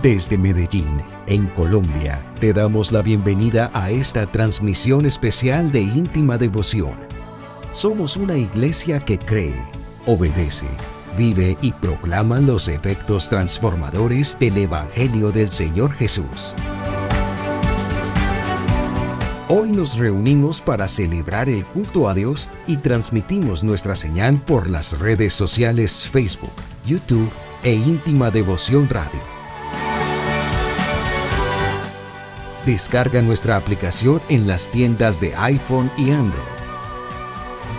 Desde Medellín, en Colombia, te damos la bienvenida a esta transmisión especial de Íntima Devoción. Somos una iglesia que cree, obedece, vive y proclama los efectos transformadores del Evangelio del Señor Jesús. Hoy nos reunimos para celebrar el culto a Dios y transmitimos nuestra señal por las redes sociales Facebook, YouTube e Íntima Devoción Radio. Descarga nuestra aplicación en las tiendas de iPhone y Android.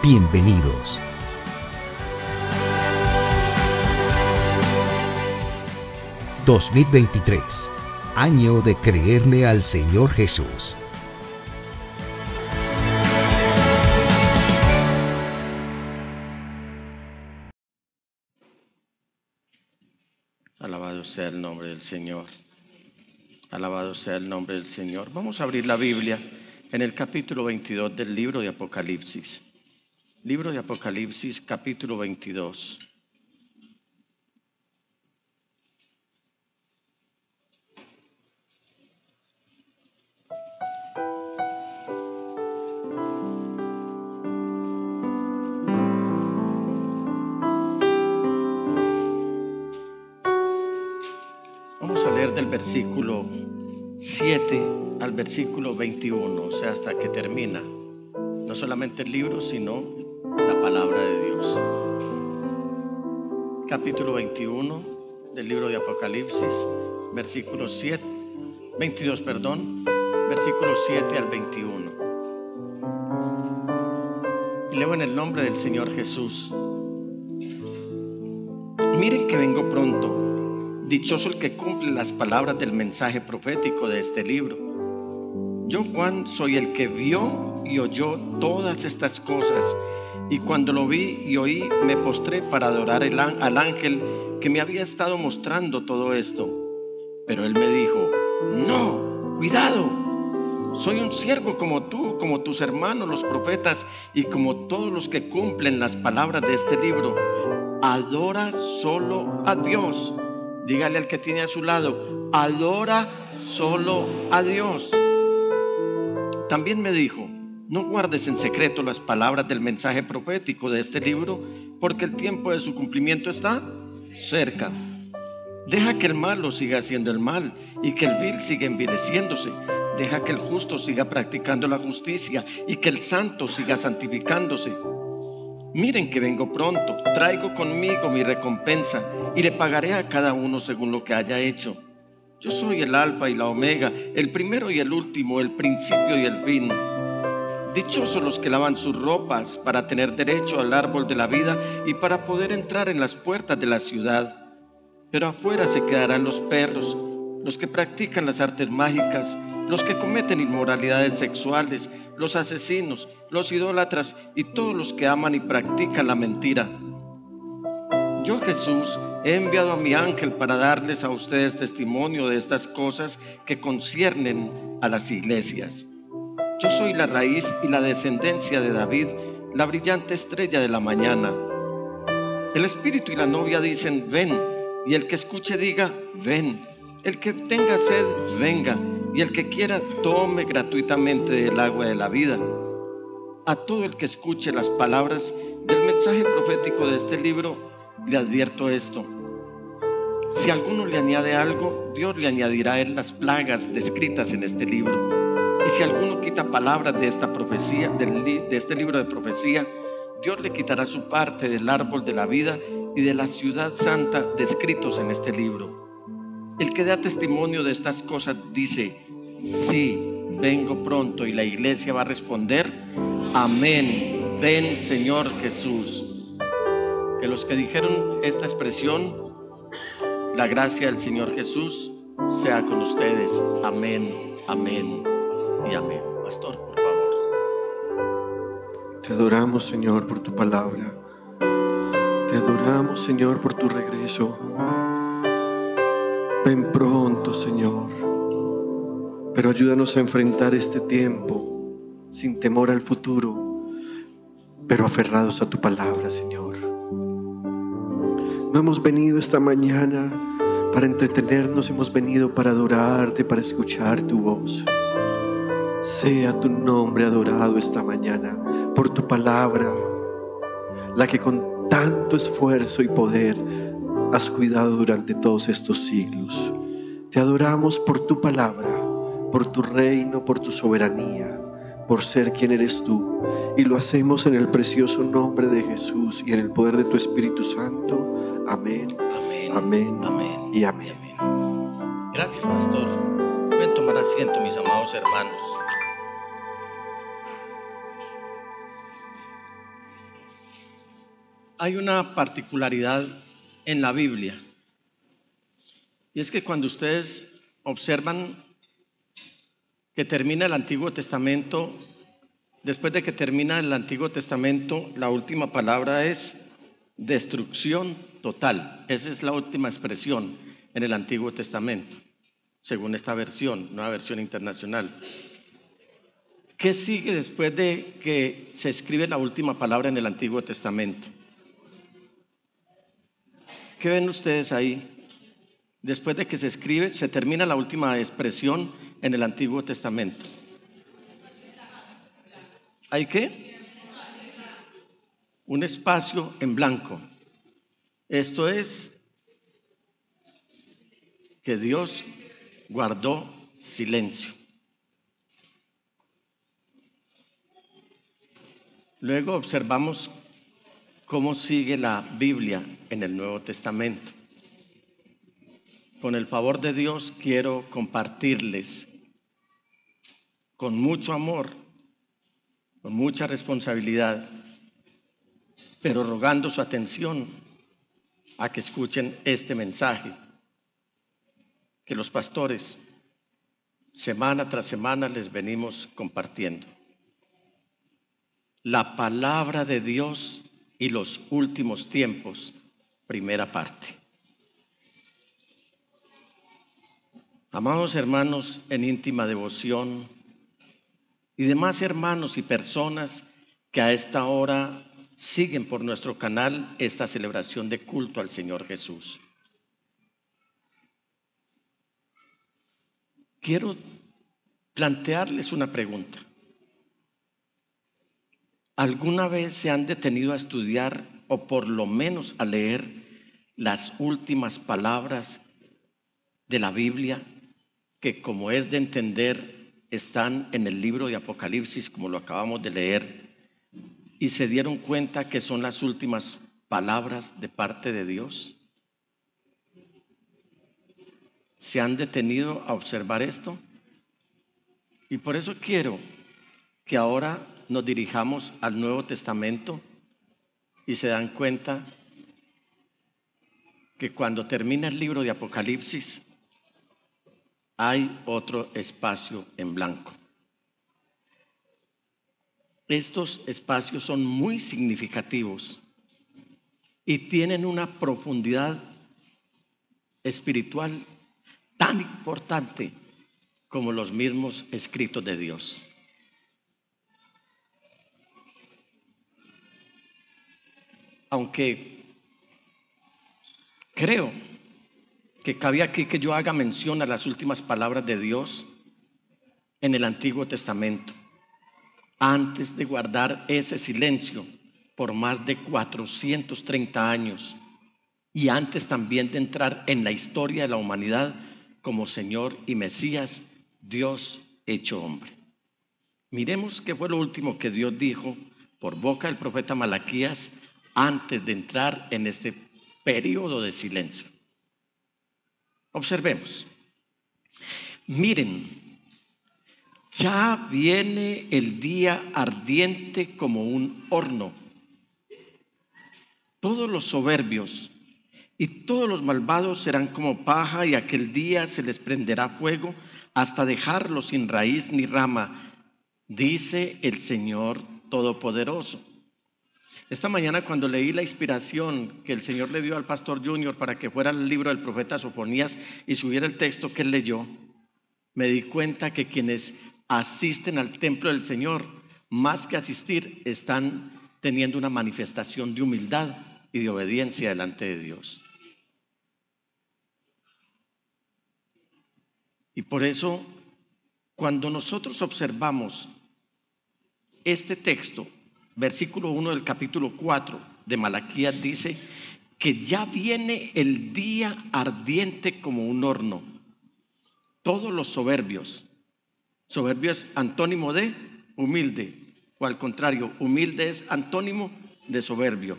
Bienvenidos. ...2023... año de creerle al Señor Jesús. Alabado sea el nombre del Señor. Alabado sea el nombre del Señor. Vamos a abrir la Biblia en el capítulo 22 del libro de Apocalipsis. Libro de Apocalipsis, capítulo 22. Vamos a leer del versículo 7 al versículo 21, o sea, hasta que termina. No solamente el libro, sino la palabra de Dios. Capítulo 21 del libro de Apocalipsis, versículo 22, versículo 7 al 21. Y leo en el nombre del Señor Jesús. Miren que vengo pronto. Dichoso el que cumple las palabras del mensaje profético de este libro. Yo, Juan, soy el que vio y oyó todas estas cosas, y cuando lo vi y oí, me postré para adorar al ángel que me había estado mostrando todo esto. Pero él me dijo: no, cuidado, soy un siervo como tú, como tus hermanos los profetas, y como todos los que cumplen las palabras de este libro. Adora solo a Dios. Dígale al que tiene a su lado: adora solo a Dios. También me dijo: no guardes en secreto las palabras del mensaje profético de este libro, porque el tiempo de su cumplimiento está cerca. Deja que el malo siga haciendo el mal y que el vil siga envileciéndose. Deja que el justo siga practicando la justicia y que el santo siga santificándose. Miren que vengo pronto, traigo conmigo mi recompensa y le pagaré a cada uno según lo que haya hecho. Yo soy el alfa y la omega, el primero y el último, el principio y el fin. Dichosos los que lavan sus ropas para tener derecho al árbol de la vida y para poder entrar en las puertas de la ciudad. Pero afuera se quedarán los perros, los que practican las artes mágicas, los que cometen inmoralidades sexuales, los asesinos, los idólatras y todos los que aman y practican la mentira. Yo, Jesús, he enviado a mi ángel para darles a ustedes testimonio de estas cosas que conciernen a las iglesias. Yo soy la raíz y la descendencia de David, la brillante estrella de la mañana. El espíritu y la novia dicen: ven, y el que escuche diga: ven. El que tenga sed, venga, y el que quiera tome gratuitamente del agua de la vida. A todo el que escuche las palabras del mensaje profético de este libro, le advierto esto: si alguno le añade algo, Dios le añadirá a él las plagas descritas en este libro. Y si alguno quita palabras de esta profecía, de este libro de profecía, Dios le quitará su parte del árbol de la vida y de la ciudad santa descritos en este libro. El que da testimonio de estas cosas dice: sí, vengo pronto. Y la iglesia va a responder: amén, ven Señor Jesús. Que los que dijeron esta expresión, la gracia del Señor Jesús sea con ustedes. Amén, amén y amén. Pastor, por favor. Te adoramos, Señor, por tu palabra. Te adoramos, Señor, por tu regreso. Ven pronto, Señor, pero ayúdanos a enfrentar este tiempo sin temor al futuro, pero aferrados a tu palabra, Señor. No hemos venido esta mañana para entretenernos, hemos venido para adorarte, para escuchar tu voz. Sea tu nombre adorado esta mañana por tu palabra, la que con tanto esfuerzo y poder has cuidado durante todos estos siglos. Te adoramos por tu palabra, por tu reino, por tu soberanía, por ser quien eres tú. Y lo hacemos en el precioso nombre de Jesús y en el poder de tu Espíritu Santo. Amén, amén, amén y amén. Gracias, pastor. Pueden tomar asiento, mis amados hermanos. Hay una particularidad en la Biblia, y es que cuando ustedes observan que termina el Antiguo Testamento, después de que termina el Antiguo Testamento, la última palabra es destrucción total. Esa es la última expresión en el Antiguo Testamento, según esta versión, nueva versión internacional. ¿Qué sigue después de que se escribe la última palabra en el Antiguo Testamento? ¿Qué ven ustedes ahí? Después de que se escribe, se termina la última expresión en el Antiguo Testamento. ¿Hay qué? Un espacio en blanco. Esto es que Dios guardó silencio. Luego observamos cómo sigue la Biblia en el Nuevo Testamento. Con el favor de Dios quiero compartirles con mucho amor, con mucha responsabilidad, pero rogando su atención a que escuchen este mensaje que los pastores semana tras semana les venimos compartiendo. La palabra de Dios y los últimos tiempos, primera parte. Amados hermanos en íntima devoción y demás hermanos y personas que a esta hora siguen por nuestro canal esta celebración de culto al Señor Jesús. Quiero plantearles una pregunta. ¿Alguna vez se han detenido a estudiar o por lo menos a leer las últimas palabras de la Biblia, que como es de entender están en el libro de Apocalipsis, como lo acabamos de leer, y se dieron cuenta que son las últimas palabras de parte de Dios? ¿Se han detenido a observar esto? Y por eso quiero que ahora nos dirijamos al Nuevo Testamento y se dan cuenta que cuando termina el libro de Apocalipsis hay otro espacio en blanco. Estos espacios son muy significativos y tienen una profundidad espiritual tan importante como los mismos escritos de Dios. Aunque creo que cabe aquí que yo haga mención a las últimas palabras de Dios en el Antiguo Testamento, antes de guardar ese silencio por más de 430 años y antes también de entrar en la historia de la humanidad como Señor y Mesías, Dios hecho hombre. Miremos qué fue lo último que Dios dijo por boca del profeta Malaquías antes de entrar en este periodo de silencio. Observemos. Miren, ya viene el día ardiente como un horno. Todos los soberbios y todos los malvados serán como paja, y aquel día se les prenderá fuego hasta dejarlos sin raíz ni rama, dice el Señor Todopoderoso. Esta mañana, cuando leí la inspiración que el Señor le dio al pastor Junior para que fuera el libro del profeta Sofonías y subiera el texto que él leyó, me di cuenta que quienes asisten al templo del Señor, más que asistir, están teniendo una manifestación de humildad y de obediencia delante de Dios. Y por eso, cuando nosotros observamos este texto, versículo 1 del capítulo 4 de Malaquías dice que ya viene el día ardiente como un horno. Todos los soberbios, soberbio es antónimo de humilde, o al contrario, humilde es antónimo de soberbio.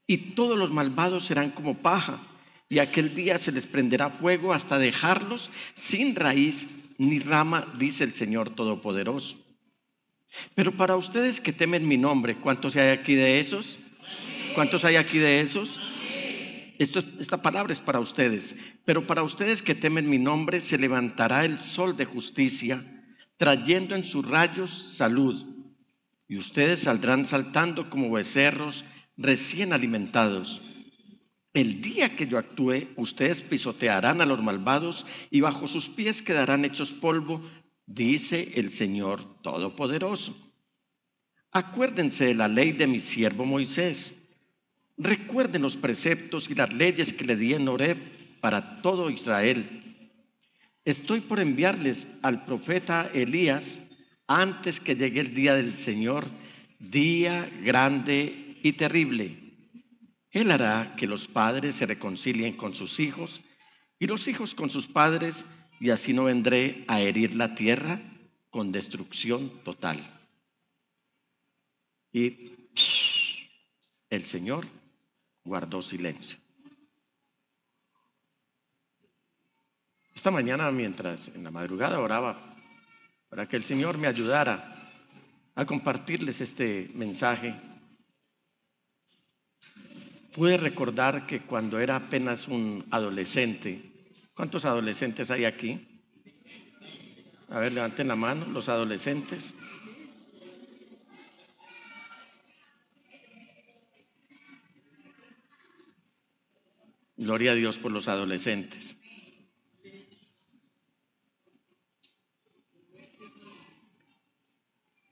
Y todos los malvados serán como paja, y aquel día se les prenderá fuego hasta dejarlos sin raíz ni rama, dice el Señor Todopoderoso. Pero para ustedes que temen mi nombre, ¿cuántos hay aquí de esos? ¿Cuántos hay aquí de esos? Esta palabra es para ustedes. Pero para ustedes que temen mi nombre, se levantará el sol de justicia, trayendo en sus rayos salud. Y ustedes saldrán saltando como becerros recién alimentados. El día que yo actúe, ustedes pisotearán a los malvados y bajo sus pies quedarán hechos polvo, dice el Señor Todopoderoso. Acuérdense de la ley de mi siervo Moisés. Recuerden los preceptos y las leyes que le di en Horeb para todo Israel. Estoy por enviarles al profeta Elías antes que llegue el día del Señor, día grande y terrible. Él hará que los padres se reconcilien con sus hijos y los hijos con sus padres, y así no vendré a herir la tierra con destrucción total. Y el Señor guardó silencio. Esta mañana, mientras en la madrugada oraba para que el Señor me ayudara a compartirles este mensaje, pude recordar que cuando era apenas un adolescente, ¿cuántos adolescentes hay aquí? A ver, levanten la mano, los adolescentes. Gloria a Dios por los adolescentes.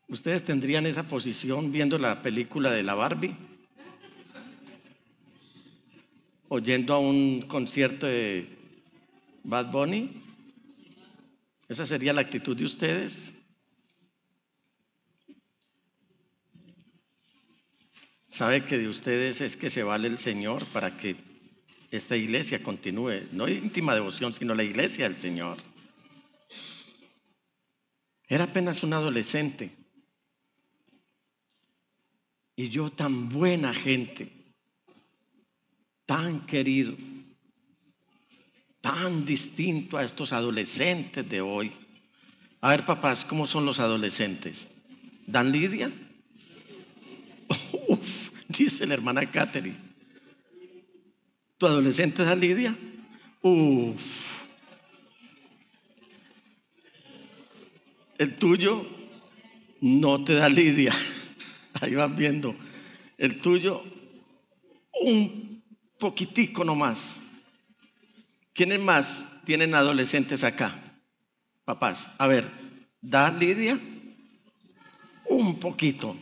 ¿Ustedes tendrían esa posición viendo la película de la Barbie? ¿O yendo a un concierto de Bad Bunny? ¿Esa sería la actitud de ustedes? ¿Sabe que de ustedes es que se vale el Señor para que esta iglesia continúe? No íntima devoción, sino la iglesia del Señor. Era apenas un adolescente. Y yo tan buena gente, tan querido, tan distinto a estos adolescentes de hoy. A ver, papás, ¿cómo son los adolescentes? ¿Dan lidia? Uf, dice la hermana Catherine. ¿Tu adolescente da lidia? Uf. El tuyo no te da lidia. Ahí van viendo. El tuyo, un poquitico nomás. ¿Quiénes más tienen adolescentes acá? Papás, a ver, ¿da lidia? Un poquito.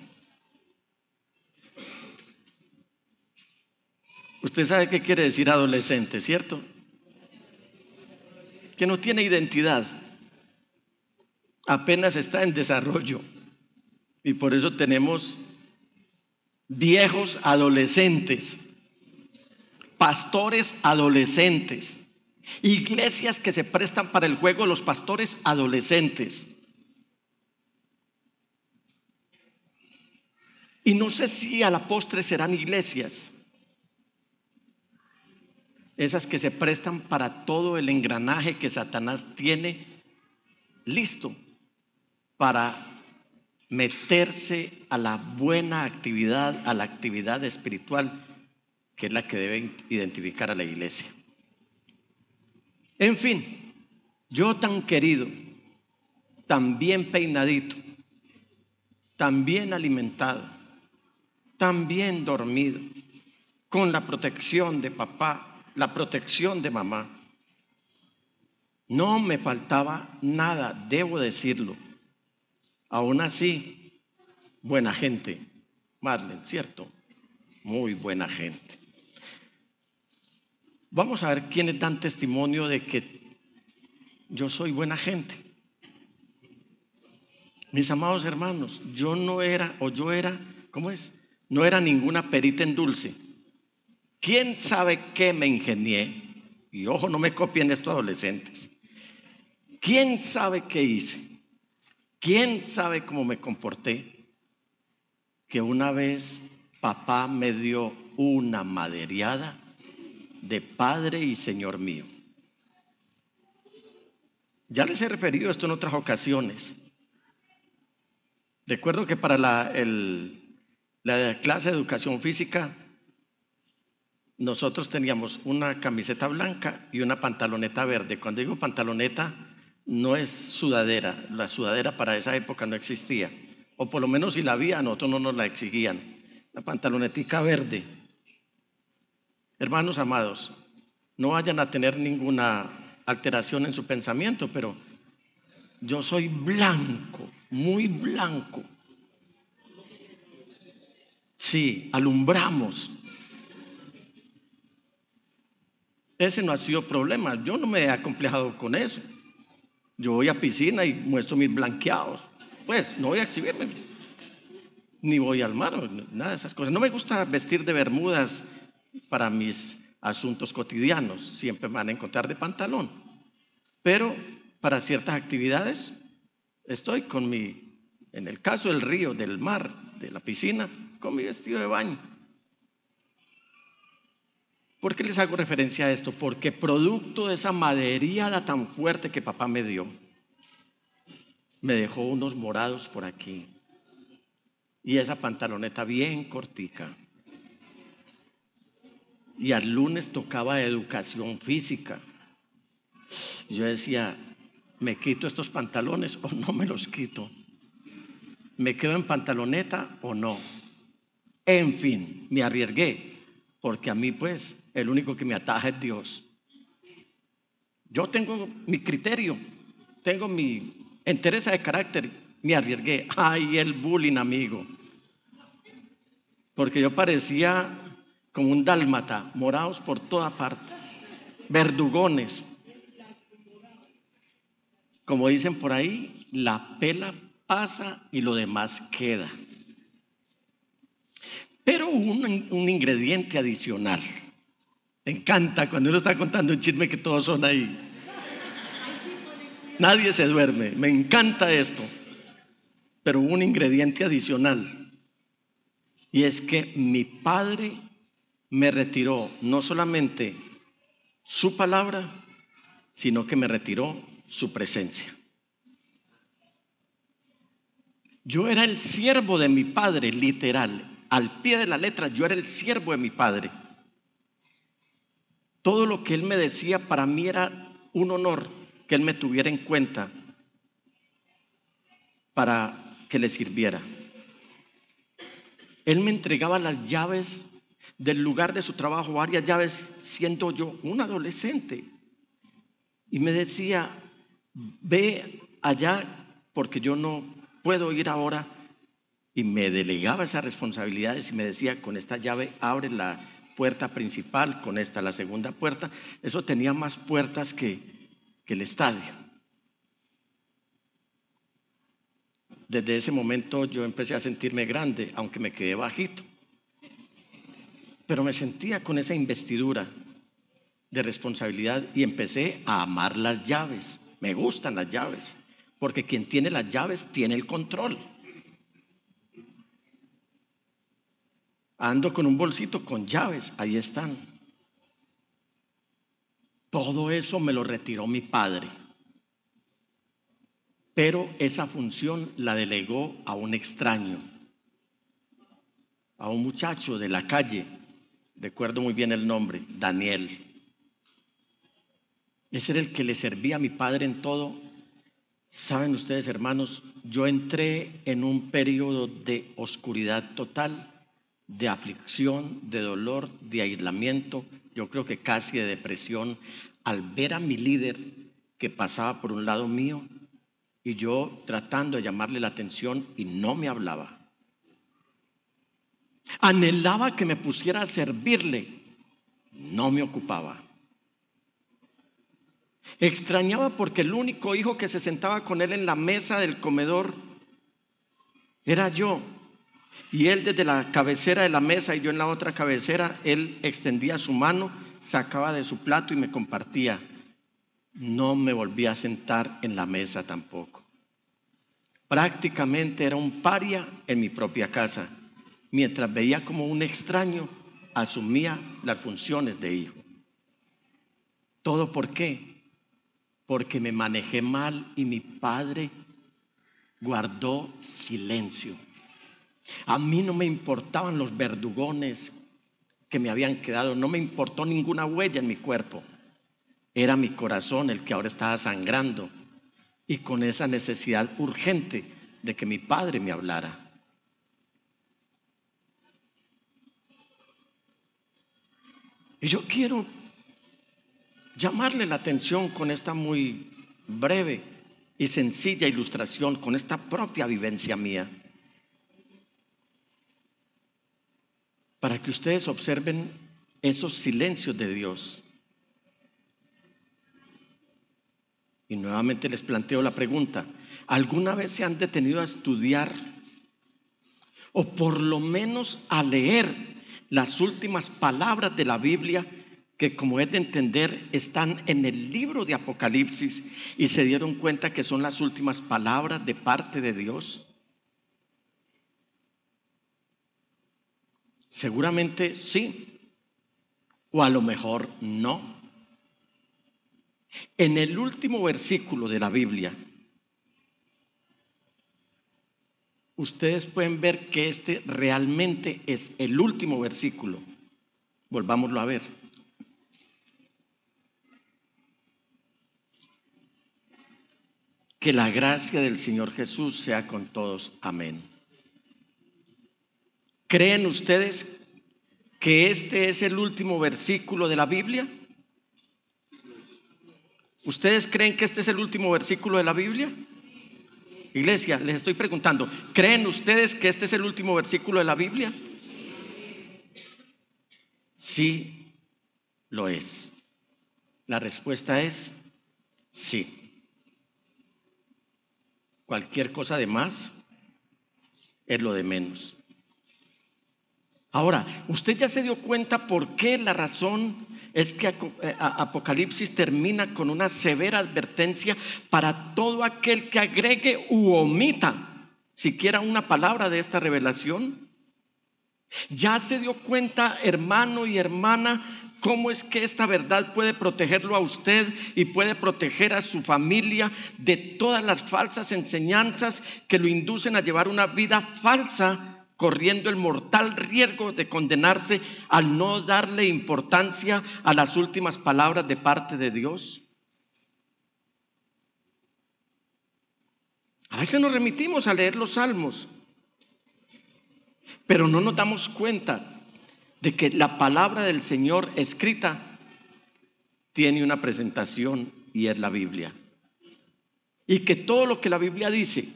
Usted sabe qué quiere decir adolescente, ¿cierto? Que no tiene identidad. Apenas está en desarrollo. Y por eso tenemos viejos adolescentes, pastores adolescentes, iglesias que se prestan para el juego de los pastores adolescentes. Y no sé si a la postre serán iglesias, esas que se prestan para todo el engranaje que Satanás tiene listo para meterse a la buena actividad, a la actividad espiritual, que es la que debe identificar a la iglesia. En fin, yo tan querido, tan bien peinadito, tan bien alimentado, tan bien dormido, con la protección de papá, la protección de mamá, no me faltaba nada, debo decirlo. Aún así, buena gente, Marlene, ¿cierto? Muy buena gente. Vamos a ver quiénes dan testimonio de que yo soy buena gente. Mis amados hermanos, yo era, ¿cómo es? No era ninguna perita en dulce. ¿Quién sabe qué me ingenié? Y ojo, no me copien esto, adolescentes. ¿Quién sabe qué hice? ¿Quién sabe cómo me comporté? Que una vez papá me dio una madreada de Padre y Señor mío. Ya les he referido esto en otras ocasiones. Recuerdo que para la clase de educación física nosotros teníamos una camiseta blanca y una pantaloneta verde. Cuando digo pantaloneta, no es sudadera. La sudadera para esa época no existía. O por lo menos si la había, a nosotros no nos la exigían. La pantalonetica verde. Hermanos amados, no vayan a tener ninguna alteración en su pensamiento, pero yo soy blanco, muy blanco. Sí, alumbramos. Ese no ha sido problema. Yo no me he acomplejado con eso. Yo voy a piscina y muestro mis blanqueados. Pues no voy a exhibirme, ni voy al mar, nada de esas cosas. No me gusta vestir de bermudas para mis asuntos cotidianos. Siempre me van a encontrar de pantalón. Pero para ciertas actividades estoy con en el caso del río, del mar, de la piscina, con mi vestido de baño. ¿Por qué les hago referencia a esto? Porque producto de esa madreada tan fuerte que papá me dio, me dejó unos morados por aquí y esa pantaloneta bien cortica. Y al lunes tocaba educación física. Yo decía, ¿me quito estos pantalones o no me los quito? ¿Me quedo en pantaloneta o no? En fin, me arriesgué, porque a mí pues el único que me ataja es Dios. Yo tengo mi criterio, tengo mi entereza de carácter, me arriesgué. Ay, el bullying, amigo. Porque yo parecía como un dálmata, morados por toda parte, verdugones. Como dicen por ahí, la pela pasa y lo demás queda. Pero hubo un ingrediente adicional. Me encanta cuando uno está contando un chisme que todos son ahí. Nadie se duerme. Me encanta esto. Pero hubo un ingrediente adicional. Y es que mi padre me retiró no solamente su palabra, sino que me retiró su presencia. Yo era el siervo de mi padre, literal. Al pie de la letra, yo era el siervo de mi padre. Todo lo que él me decía para mí era un honor que él me tuviera en cuenta para que le sirviera. Él me entregaba las llaves del lugar de su trabajo, varias llaves, siendo yo un adolescente. Y me decía, ve allá porque yo no puedo ir ahora. Y me delegaba esas responsabilidades y me decía, con esta llave abre la puerta principal, con esta la segunda puerta. Eso tenía más puertas que el estadio. Desde ese momento yo empecé a sentirme grande, aunque me quedé bajito. Pero me sentía con esa investidura de responsabilidad y empecé a amar las llaves. Me gustan las llaves, porque quien tiene las llaves tiene el control. Ando con un bolsito con llaves, ahí están. Todo eso me lo retiró mi padre. Pero esa función la delegó a un extraño, a un muchacho de la calle, recuerdo muy bien el nombre, Daniel. Ese era el que le servía a mi padre en todo. Saben ustedes, hermanos, yo entré en un periodo de oscuridad total, de aflicción, de dolor, de aislamiento, yo creo que casi de depresión, al ver a mi líder que pasaba por un lado mío y yo tratando de llamarle la atención y no me hablaba. Anhelaba que me pusiera a servirle, no me ocupaba. Extrañaba porque el único hijo que se sentaba con él en la mesa del comedor era yo. Y él desde la cabecera de la mesa y yo en la otra cabecera, él extendía su mano, sacaba de su plato y me compartía. No me volví a sentar en la mesa tampoco. Prácticamente era un paria en mi propia casa. Mientras veía como un extraño, asumía las funciones de hijo. ¿Todo por qué? Porque me manejé mal y mi padre guardó silencio. A mí no me importaban los verdugones que me habían quedado, no me importó ninguna huella en mi cuerpo. Era mi corazón el que ahora estaba sangrando y con esa necesidad urgente de que mi padre me hablara. Y yo quiero llamarle la atención con esta muy breve y sencilla ilustración, con esta propia vivencia mía, para que ustedes observen esos silencios de Dios. Y nuevamente les planteo la pregunta: ¿alguna vez se han detenido a estudiar o por lo menos a leer las últimas palabras de la Biblia, que, como es de entender, están en el libro de Apocalipsis, y se dieron cuenta que son las últimas palabras de parte de Dios? Seguramente sí, o a lo mejor no. En el último versículo de la Biblia, ustedes pueden ver que este realmente es el último versículo. Volvámoslo a ver. Que la gracia del Señor Jesús sea con todos. Amén. ¿Creen ustedes que este es el último versículo de la Biblia? ¿Ustedes creen que este es el último versículo de la Biblia? Iglesia, les estoy preguntando, ¿creen ustedes que este es el último versículo de la Biblia? Sí, lo es. La respuesta es sí. Cualquier cosa de más es lo de menos. Ahora, ¿usted ya se dio cuenta por qué la razón es que Apocalipsis termina con una severa advertencia para todo aquel que agregue u omita siquiera una palabra de esta revelación? ¿Ya se dio cuenta, hermano y hermana, cómo es que esta verdad puede protegerlo a usted y puede proteger a su familia de todas las falsas enseñanzas que lo inducen a llevar una vida falsa, corriendo el mortal riesgo de condenarse al no darle importancia a las últimas palabras de parte de Dios? A veces nos remitimos a leer los salmos, pero no nos damos cuenta de que la palabra del Señor escrita tiene una presentación, y es la Biblia. Y que todo lo que la Biblia dice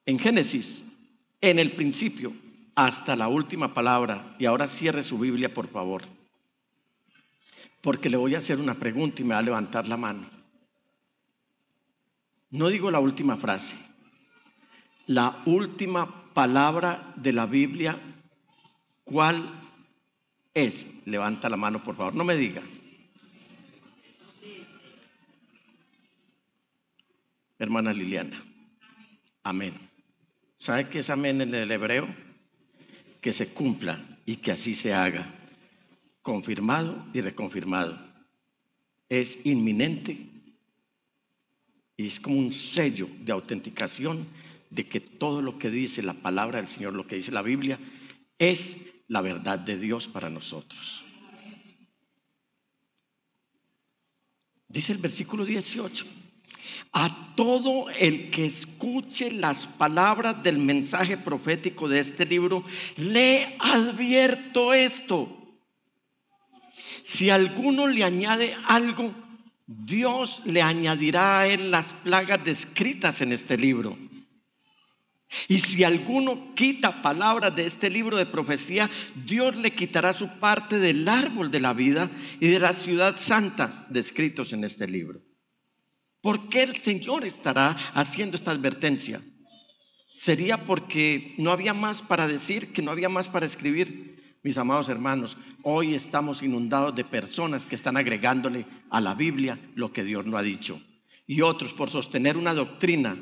en Génesis, en el principio, hasta la última palabra. Y ahora cierre su Biblia, por favor, porque le voy a hacer una pregunta y me va a levantar la mano. No digo la última frase, la última palabra de la Biblia, ¿cuál es? Levanta la mano, por favor, no me diga. Hermana Liliana, amén. ¿Sabe qué es amén en el hebreo? Que se cumpla y que así se haga, confirmado y reconfirmado. Es inminente y es como un sello de autenticación de que todo lo que dice la palabra del Señor, lo que dice la Biblia, es la verdad de Dios para nosotros. Dice el versículo 18: a todo el que escuche las palabras del mensaje profético de este libro, le advierto esto: si alguno le añade algo, Dios le añadirá a él las plagas descritas en este libro. Y si alguno quita palabras de este libro de profecía, Dios le quitará su parte del árbol de la vida y de la ciudad santa descritos en este libro. ¿Por qué el Señor estará haciendo esta advertencia? ¿Sería porque no había más para decir, que no había más para escribir? Mis amados hermanos, hoy estamos inundados de personas que están agregándole a la Biblia lo que Dios no ha dicho. Y otros, por sostener una doctrina,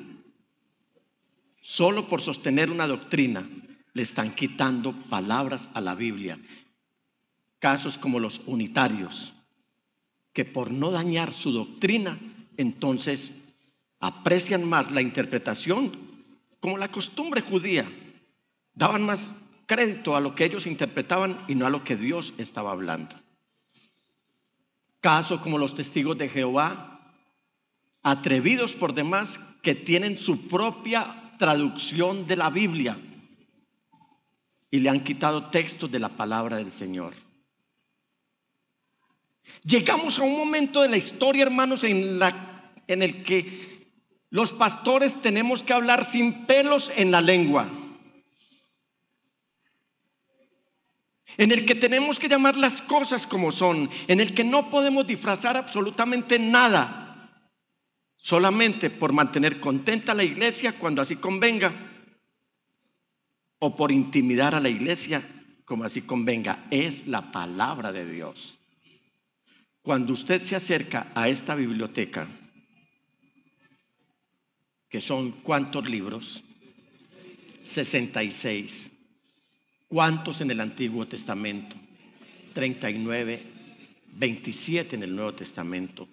solo por sostener una doctrina, le están quitando palabras a la Biblia. Casos como los unitarios, que por no dañar su doctrina, entonces aprecian más la interpretación, como la costumbre judía. Daban más crédito a lo que ellos interpretaban y no a lo que Dios estaba hablando. Casos como los testigos de Jehová, atrevidos por demás, que tienen su propia traducción de la Biblia y le han quitado textos de la palabra del Señor. Llegamos a un momento de la historia, hermanos, en el que los pastores tenemos que hablar sin pelos en la lengua, en el que tenemos que llamar las cosas como son, en el que no podemos disfrazar absolutamente nada, solamente por mantener contenta a la iglesia cuando así convenga, o por intimidar a la iglesia como así convenga. Es la palabra de Dios. Cuando usted se acerca a esta biblioteca, que son ¿cuántos libros? 66. ¿Cuántos en el Antiguo Testamento? 39, 27 en el Nuevo Testamento.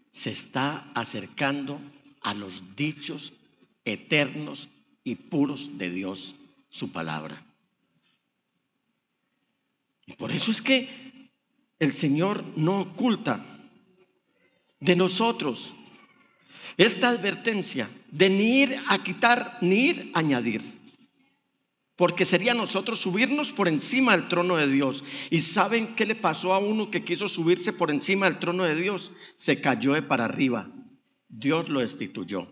Se está acercando a los dichos eternos y puros de Dios, su palabra. Y por eso es que el Señor no oculta de nosotros esta advertencia de ni ir a quitar ni ir a añadir, porque sería nosotros subirnos por encima del trono de Dios. ¿Y saben qué le pasó a uno que quiso subirse por encima del trono de Dios? Se cayó de para arriba. Dios lo destituyó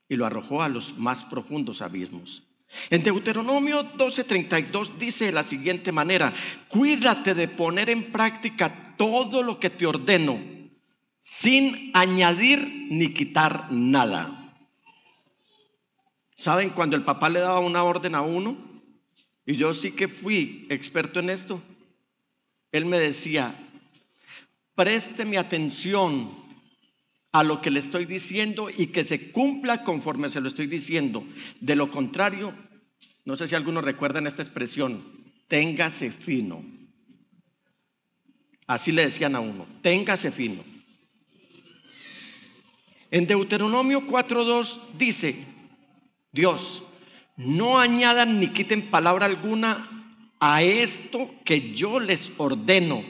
y lo arrojó a los más profundos abismos. En Deuteronomio 12:32 dice de la siguiente manera: cuídate de poner en práctica todo lo que te ordeno, sin añadir ni quitar nada. ¿Saben cuando el papá le daba una orden a uno? Y yo sí que fui experto en esto. Él me decía: présteme atención a lo que le estoy diciendo y que se cumpla conforme se lo estoy diciendo. De lo contrario, no sé si algunos recuerdan esta expresión, téngase fino. Así le decían a uno, téngase fino. En Deuteronomio 4:2 dice Dios: no añadan ni quiten palabra alguna a esto que yo les ordeno.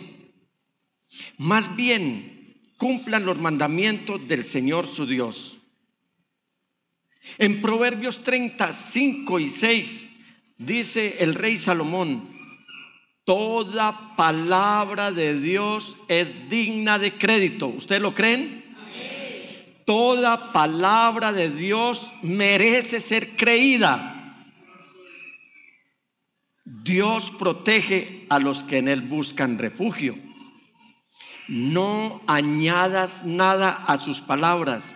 Más bien, cumplan los mandamientos del Señor su Dios. En Proverbios 30:5-6 dice el rey Salomón: toda palabra de Dios es digna de crédito. ¿Ustedes lo creen? Amén. Toda palabra de Dios merece ser creída. Dios protege a los que en Él buscan refugio. No añadas nada a sus palabras,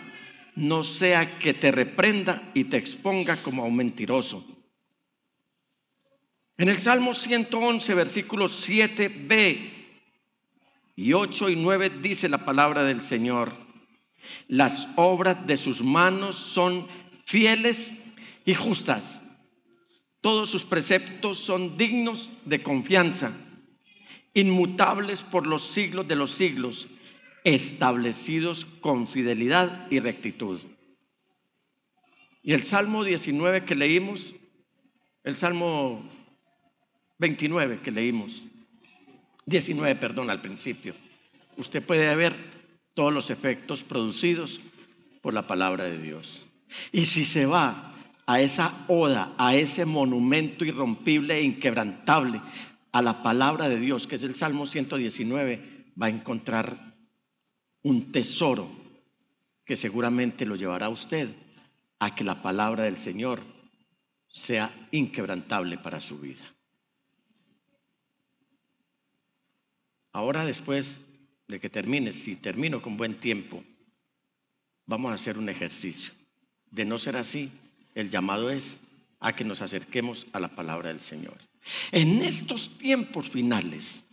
no sea que te reprenda y te exponga como a un mentiroso. En el Salmo 111, versículos 7b y 8 y 9 dice la palabra del Señor: las obras de sus manos son fieles y justas, todos sus preceptos son dignos de confianza, inmutables por los siglos de los siglos, establecidos con fidelidad y rectitud. Y el Salmo 19 que leímos, el Salmo 29 que leímos, 19, perdón, al principio, usted puede ver todos los efectos producidos por la palabra de Dios. Y si se va a esa oda, a ese monumento irrompible e inquebrantable, a la palabra de Dios, que es el Salmo 119, va a encontrar un tesoro que seguramente lo llevará a usted a que la palabra del Señor sea inquebrantable para su vida. Ahora, después de que termine, si termino con buen tiempo, vamos a hacer un ejercicio. De no ser así, el llamado es a que nos acerquemos a la palabra del Señor. En estos tiempos finales,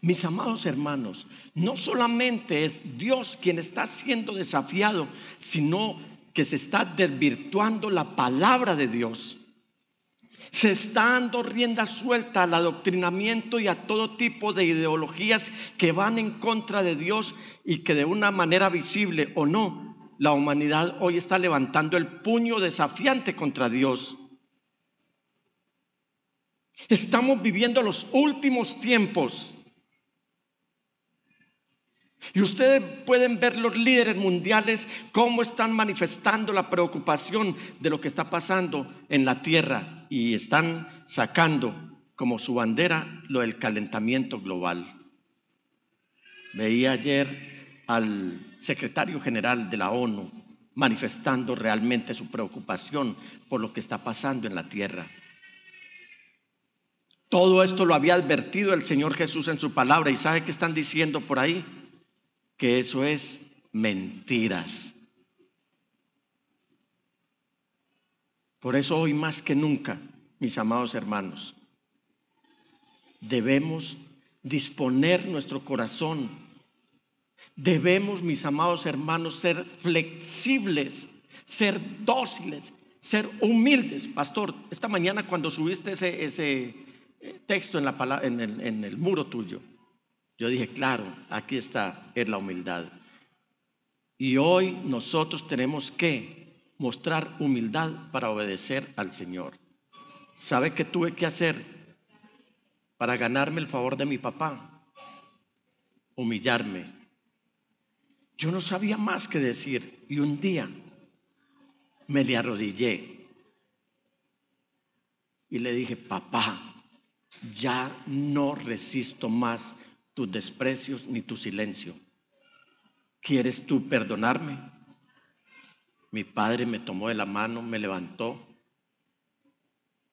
mis amados hermanos, no solamente es Dios quien está siendo desafiado, sino que se está desvirtuando la palabra de Dios. Se está dando rienda suelta al adoctrinamiento y a todo tipo de ideologías que van en contra de Dios y que de una manera visible o no, la humanidad hoy está levantando el puño desafiante contra Dios. Estamos viviendo los últimos tiempos. Y ustedes pueden ver los líderes mundiales cómo están manifestando la preocupación de lo que está pasando en la tierra y están sacando como su bandera lo del calentamiento global. Veía ayer al secretario general de la ONU manifestando realmente su preocupación por lo que está pasando en la tierra. Todo esto lo había advertido el Señor Jesús en su palabra. ¿Y sabe qué están diciendo por ahí? Que eso es mentiras. Por eso hoy más que nunca, mis amados hermanos, debemos disponer nuestro corazón. Debemos, mis amados hermanos, ser flexibles, ser dóciles, ser humildes. Pastor, esta mañana cuando subiste ese texto en el muro tuyo, yo dije, claro, aquí está, es la humildad. Y hoy nosotros tenemos que mostrar humildad para obedecer al Señor. ¿Sabe qué tuve que hacer para ganarme el favor de mi papá? Humillarme. Yo no sabía más que decir y un día me le arrodillé y le dije, papá, ya no resisto más tus desprecios ni tu silencio. ¿Quieres tú perdonarme? Mi padre me tomó de la mano, me levantó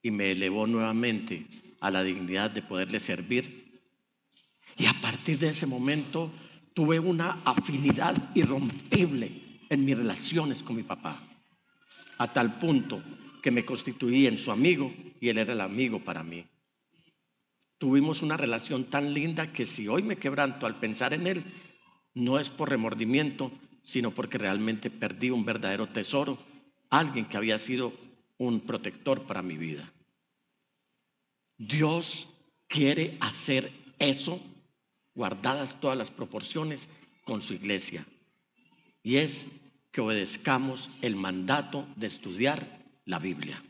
y me elevó nuevamente a la dignidad de poderle servir. Y a partir de ese momento tuve una afinidad irrompible en mis relaciones con mi papá, a tal punto que me constituí en su amigo y él era el amigo para mí. Tuvimos una relación tan linda que si hoy me quebranto al pensar en él, no es por remordimiento, sino porque realmente perdí un verdadero tesoro, alguien que había sido un protector para mi vida. Dios quiere hacer eso, guardadas todas las proporciones, con su iglesia. Y es que obedezcamos el mandato de estudiar la Biblia.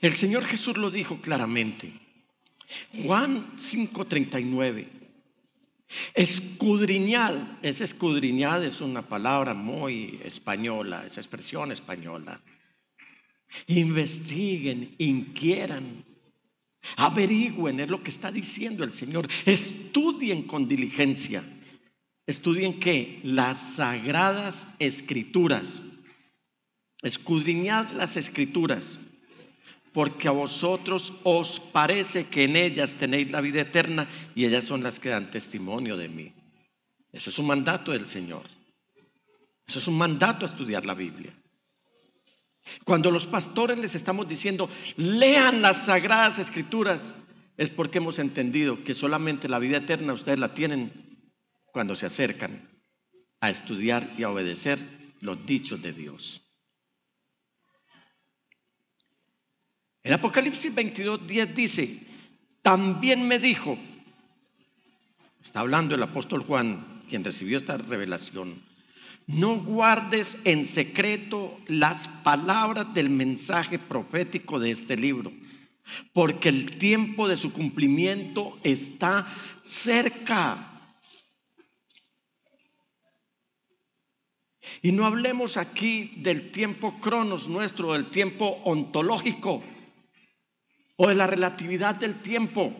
El Señor Jesús lo dijo claramente. Juan 5:39. Escudriñad. Ese escudriñad es una palabra muy española, esa expresión española. Investiguen, inquieran, averigüen, es lo que está diciendo el Señor. Estudien con diligencia. ¿Estudien qué? Las sagradas escrituras. Escudriñad las escrituras, porque a vosotros os parece que en ellas tenéis la vida eterna y ellas son las que dan testimonio de mí. Eso es un mandato del Señor. Eso es un mandato a estudiar la Biblia. Cuando los pastores les estamos diciendo, lean las sagradas escrituras, es porque hemos entendido que solamente la vida eterna ustedes la tienen cuando se acercan a estudiar y a obedecer los dichos de Dios. En Apocalipsis 22:10 dice, también me dijo, está hablando el apóstol Juan, quien recibió esta revelación, no guardes en secreto las palabras del mensaje profético de este libro, porque el tiempo de su cumplimiento está cerca. Y no hablemos aquí del tiempo cronos nuestro, del tiempo ontológico o de la relatividad del tiempo.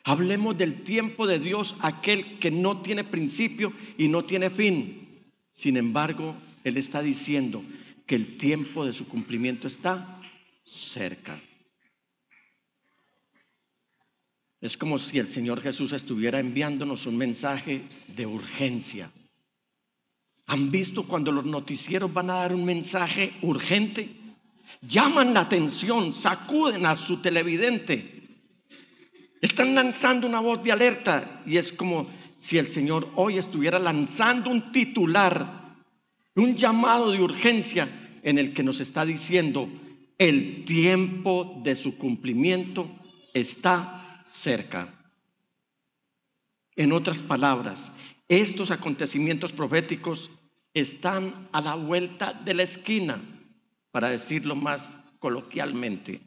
Hablemos del tiempo de Dios, aquel que no tiene principio y no tiene fin. Sin embargo, Él está diciendo que el tiempo de su cumplimiento está cerca. Es como si el Señor Jesús estuviera enviándonos un mensaje de urgencia. ¿Han visto cuando los noticieros van a dar un mensaje urgente? Llaman la atención, sacuden a su televidente. Están lanzando una voz de alerta y es como si el Señor hoy estuviera lanzando un titular, un llamado de urgencia en el que nos está diciendo: el tiempo de su cumplimiento está cerca. En otras palabras, estos acontecimientos proféticos están a la vuelta de la esquina, para decirlo más coloquialmente.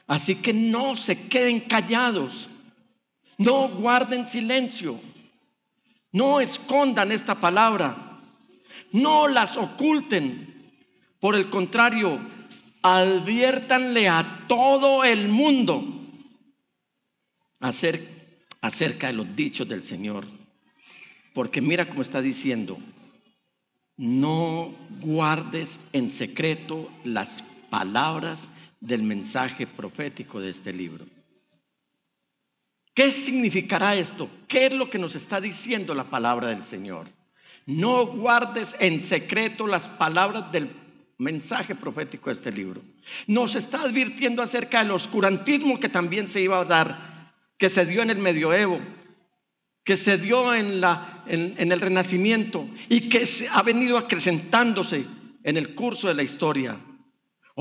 Así que no se queden callados, no guarden silencio, no escondan esta palabra, no las oculten. Por el contrario, adviértanle a todo el mundo acerca de los dichos del Señor. Porque mira cómo está diciendo: no guardes en secreto las palabras del mensaje profético de este libro. ¿Qué significará esto? ¿Qué es lo que nos está diciendo la palabra del Señor? No guardes en secreto las palabras del mensaje profético de este libro. Nos está advirtiendo acerca del oscurantismo que también se iba a dar, que se dio en el medioevo, que se dio en el Renacimiento y que ha venido acrecentándose en el curso de la historia.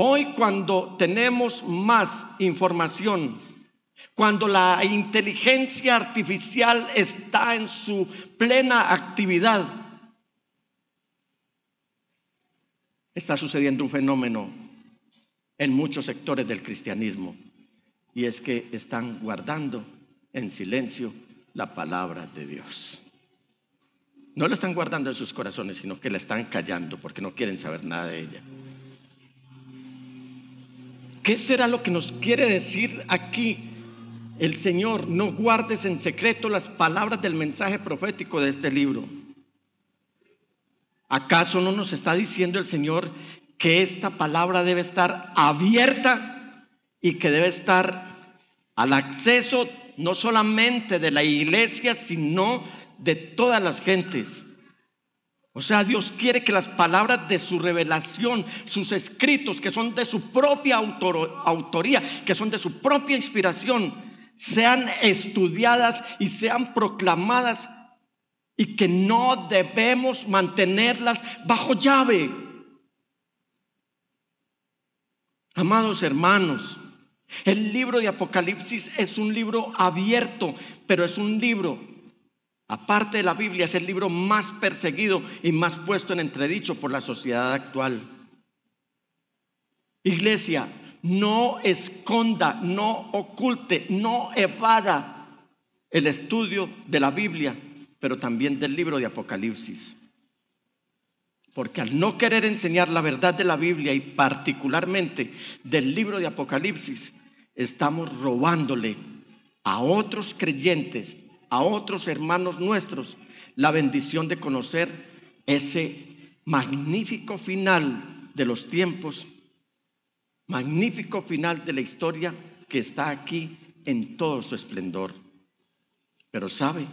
Hoy, cuando tenemos más información, cuando la inteligencia artificial está en su plena actividad, está sucediendo un fenómeno en muchos sectores del cristianismo, y es que están guardando en silencio la palabra de Dios. No la están guardando en sus corazones, sino que la están callando porque no quieren saber nada de ella. ¿Qué será lo que nos quiere decir aquí el Señor? No guardes en secreto las palabras del mensaje profético de este libro. ¿Acaso no nos está diciendo el Señor que esta palabra debe estar abierta y que debe estar al acceso no solamente de la iglesia, sino de todas las gentes? O sea, Dios quiere que las palabras de su revelación, sus escritos, que son de su propia autoría, que son de su propia inspiración, sean estudiadas y sean proclamadas, y que no debemos mantenerlas bajo llave. Amados hermanos, el libro de Apocalipsis es un libro abierto, pero es un libro, aparte de la Biblia, es el libro más perseguido y más puesto en entredicho por la sociedad actual. Iglesia, no esconda, no oculte, no evada el estudio de la Biblia, pero también del libro de Apocalipsis. Porque al no querer enseñar la verdad de la Biblia y particularmente del libro de Apocalipsis, estamos robándole a otros creyentes, a otros hermanos nuestros, la bendición de conocer ese magnífico final de los tiempos, magnífico final de la historia que está aquí en todo su esplendor. Pero ¿sabe?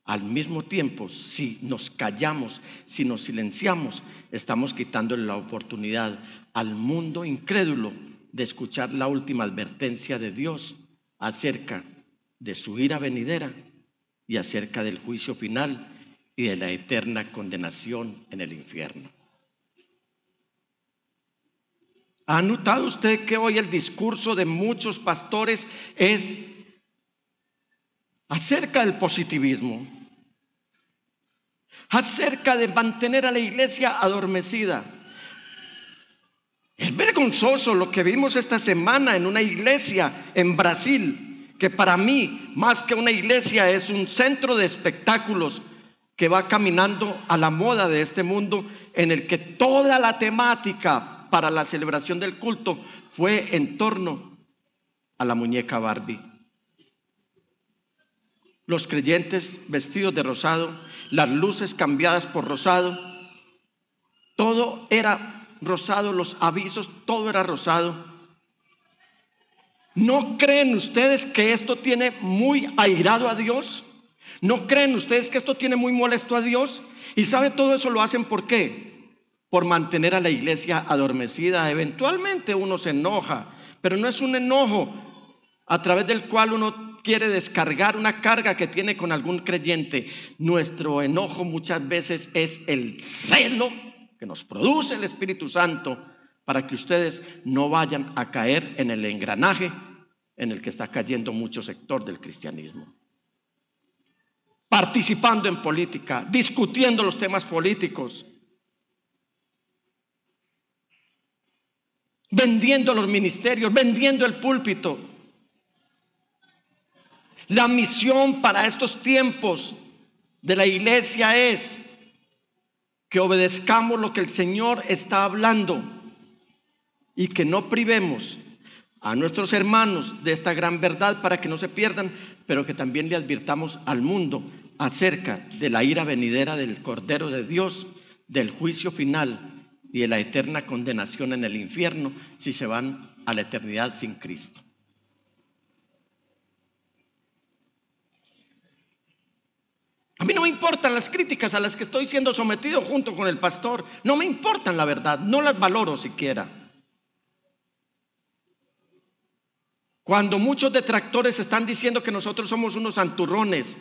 Al mismo tiempo, si nos callamos, si nos silenciamos, estamos quitándole la oportunidad al mundo incrédulo de escuchar la última advertencia de Dios acerca de su ira venidera y acerca del juicio final y de la eterna condenación en el infierno. ¿Ha notado usted que hoy el discurso de muchos pastores es acerca del positivismo, acerca de mantener a la iglesia adormecida? Es vergonzoso lo que vimos esta semana en una iglesia en Brasil, que para mí, más que una iglesia, es un centro de espectáculos que va caminando a la moda de este mundo, en el que toda la temática para la celebración del culto fue en torno a la muñeca Barbie. los creyentes vestidos de rosado, las luces cambiadas por rosado, todo era rosado, los avisos, todo era rosado. ¿No creen ustedes que esto tiene muy airado a Dios? ¿No creen ustedes que esto tiene muy molesto a Dios? Y sabe, todo eso lo hacen ¿por qué? Por mantener a la iglesia adormecida. Eventualmente uno se enoja, pero no es un enojo a través del cual uno quiere descargar una carga que tiene con algún creyente. Nuestro enojo muchas veces es el celo que nos produce el Espíritu Santo para que ustedes no vayan a caer en el engranaje en el que está cayendo mucho sector del cristianismo. Participando en política, discutiendo los temas políticos, vendiendo los ministerios, vendiendo el púlpito. La misión para estos tiempos de la iglesia es que obedezcamos lo que el Señor está hablando y que no privemos a nuestros hermanos de esta gran verdad para que no se pierdan, pero que también le advirtamos al mundo acerca de la ira venidera del Cordero de Dios, del juicio final y de la eterna condenación en el infierno si se van a la eternidad sin Cristo. A mí no me importan las críticas a las que estoy siendo sometido junto con el pastor. No me importan, la verdad, no las valoro siquiera. Cuando muchos detractores están diciendo que nosotros somos unos santurrones,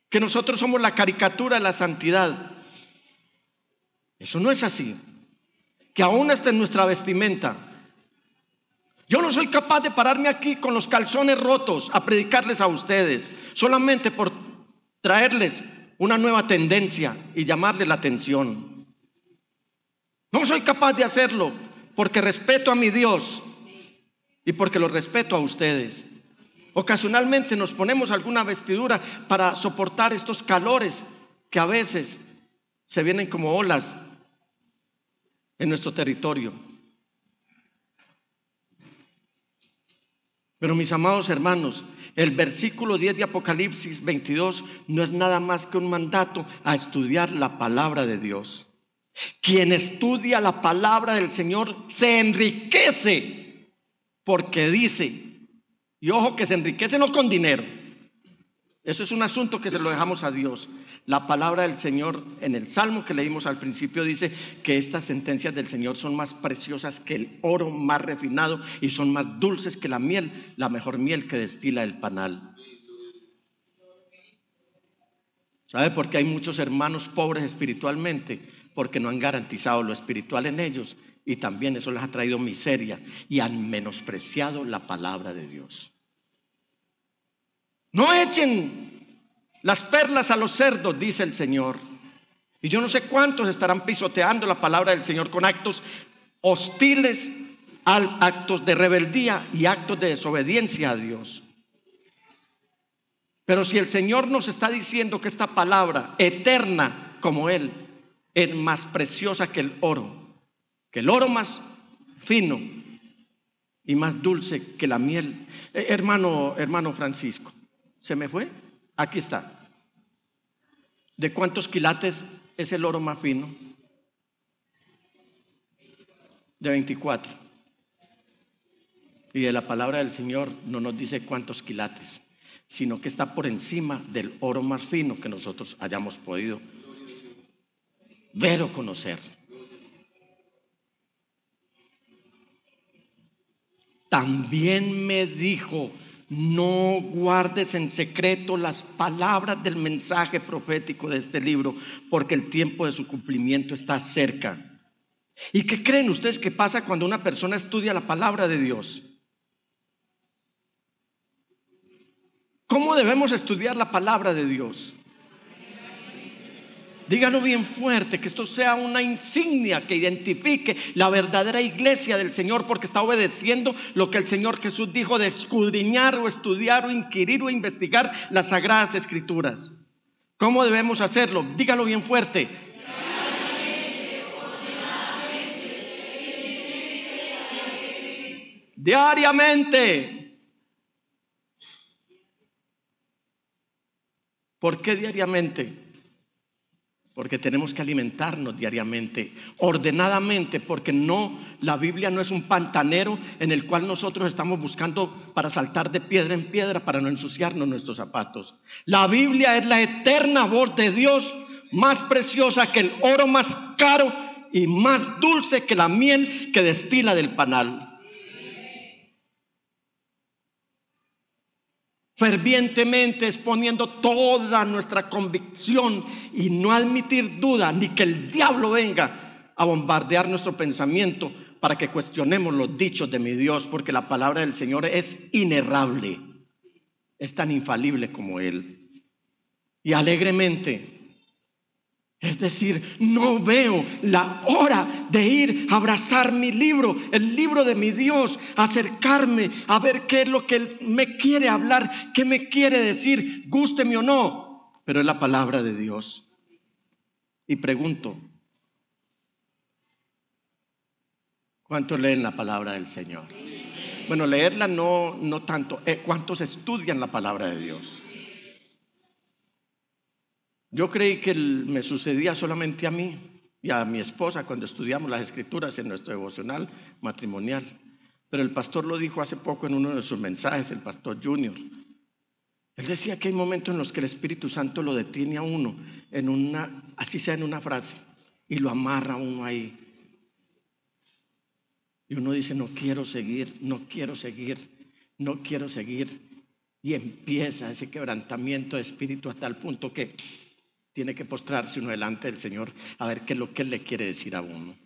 que nosotros somos la caricatura de la santidad, eso no es así. Que aún hasta en nuestra vestimenta, yo no soy capaz de pararme aquí con los calzones rotos a predicarles a ustedes, solamente por traerles una nueva tendencia y llamarles la atención. No soy capaz de hacerlo porque respeto a mi Dios y porque lo respeto a ustedes. Ocasionalmente nos ponemos alguna vestidura para soportar estos calores que a veces se vienen como olas en nuestro territorio. Pero mis amados hermanos, el versículo 10 de Apocalipsis 22 no es nada más que un mandato a estudiar la palabra de Dios. Quien estudia la palabra del Señor se enriquece porque dice, y ojo que se enriquece no con dinero, eso es un asunto que se lo dejamos a Dios. La palabra del Señor en el Salmo que leímos al principio dice que estas sentencias del Señor son más preciosas que el oro más refinado y son más dulces que la miel, la mejor miel que destila el panal. ¿Sabe por qué hay muchos hermanos pobres espiritualmente? Porque no han garantizado lo espiritual en ellos y también eso les ha traído miseria y han menospreciado la palabra de Dios. No echen las perlas a los cerdos, dice el Señor. Y yo no sé cuántos estarán pisoteando la palabra del Señor con actos hostiles, actos de rebeldía y actos de desobediencia a Dios. Pero si el Señor nos está diciendo que esta palabra eterna como Él es más preciosa que el oro más fino y más dulce que la miel. Hermano Francisco, ¿se me fue? Aquí está. ¿De cuántos quilates es el oro más fino? De 24. Y de la palabra del Señor no nos dice cuántos quilates, sino que está por encima del oro más fino que nosotros hayamos podido ver o conocer. También me dijo, no guardes en secreto las palabras del mensaje profético de este libro, porque el tiempo de su cumplimiento está cerca. ¿Y qué creen ustedes que pasa cuando una persona estudia la palabra de Dios? ¿Cómo debemos estudiar la palabra de Dios? Dígalo bien fuerte, que esto sea una insignia que identifique la verdadera iglesia del Señor, porque está obedeciendo lo que el Señor Jesús dijo de escudriñar o estudiar o inquirir o investigar las sagradas escrituras. ¿Cómo debemos hacerlo? Dígalo bien fuerte. Diariamente. ¿Por qué diariamente? Porque tenemos que alimentarnos diariamente, ordenadamente, porque la Biblia no es un pantanero en el cual nosotros estamos buscando para saltar de piedra en piedra para no ensuciarnos nuestros zapatos. La Biblia es la eterna voz de Dios, más preciosa que el oro más caro y más dulce que la miel que destila del panal. Fervientemente exponiendo toda nuestra convicción y no admitir duda ni que el diablo venga a bombardear nuestro pensamiento para que cuestionemos los dichos de mi Dios, porque la palabra del Señor es inerrable, es tan infalible como Él. Y alegremente, es decir, no veo la hora de ir a abrazar mi libro, el libro de mi Dios, acercarme a ver qué es lo que Él me quiere hablar, qué me quiere decir, gústeme o no, pero es la palabra de Dios. Y pregunto, ¿cuántos leen la palabra del Señor? Bueno, leerla no tanto, ¿cuántos estudian la palabra de Dios? Yo creí que me sucedía solamente a mí y a mi esposa cuando estudiamos las escrituras en nuestro devocional matrimonial. Pero el pastor lo dijo hace poco en uno de sus mensajes, el pastor Junior. Él decía que hay momentos en los que el Espíritu Santo lo detiene a uno, así sea en una frase, y lo amarra a uno ahí. Y uno dice, no quiero seguir. Y empieza ese quebrantamiento de espíritu a tal punto que tiene que postrarse uno delante del Señor a ver qué es lo que Él le quiere decir a uno.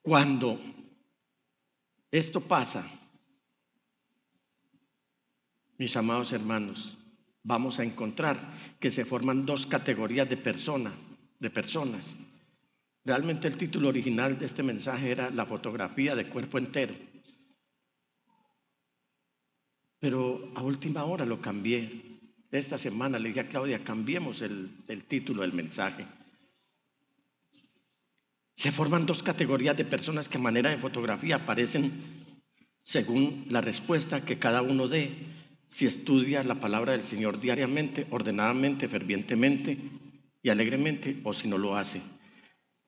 Cuando esto pasa, mis amados hermanos, vamos a encontrar que se forman dos categorías de personas. Realmente el título original de este mensaje era la fotografía de cuerpo entero. Pero a última hora lo cambié. Esta semana le dije a Claudia, cambiemos el título del mensaje. Se forman dos categorías de personas que a manera de fotografía aparecen según la respuesta que cada uno dé si estudia la palabra del Señor diariamente, ordenadamente, fervientemente y alegremente, o si no lo hace.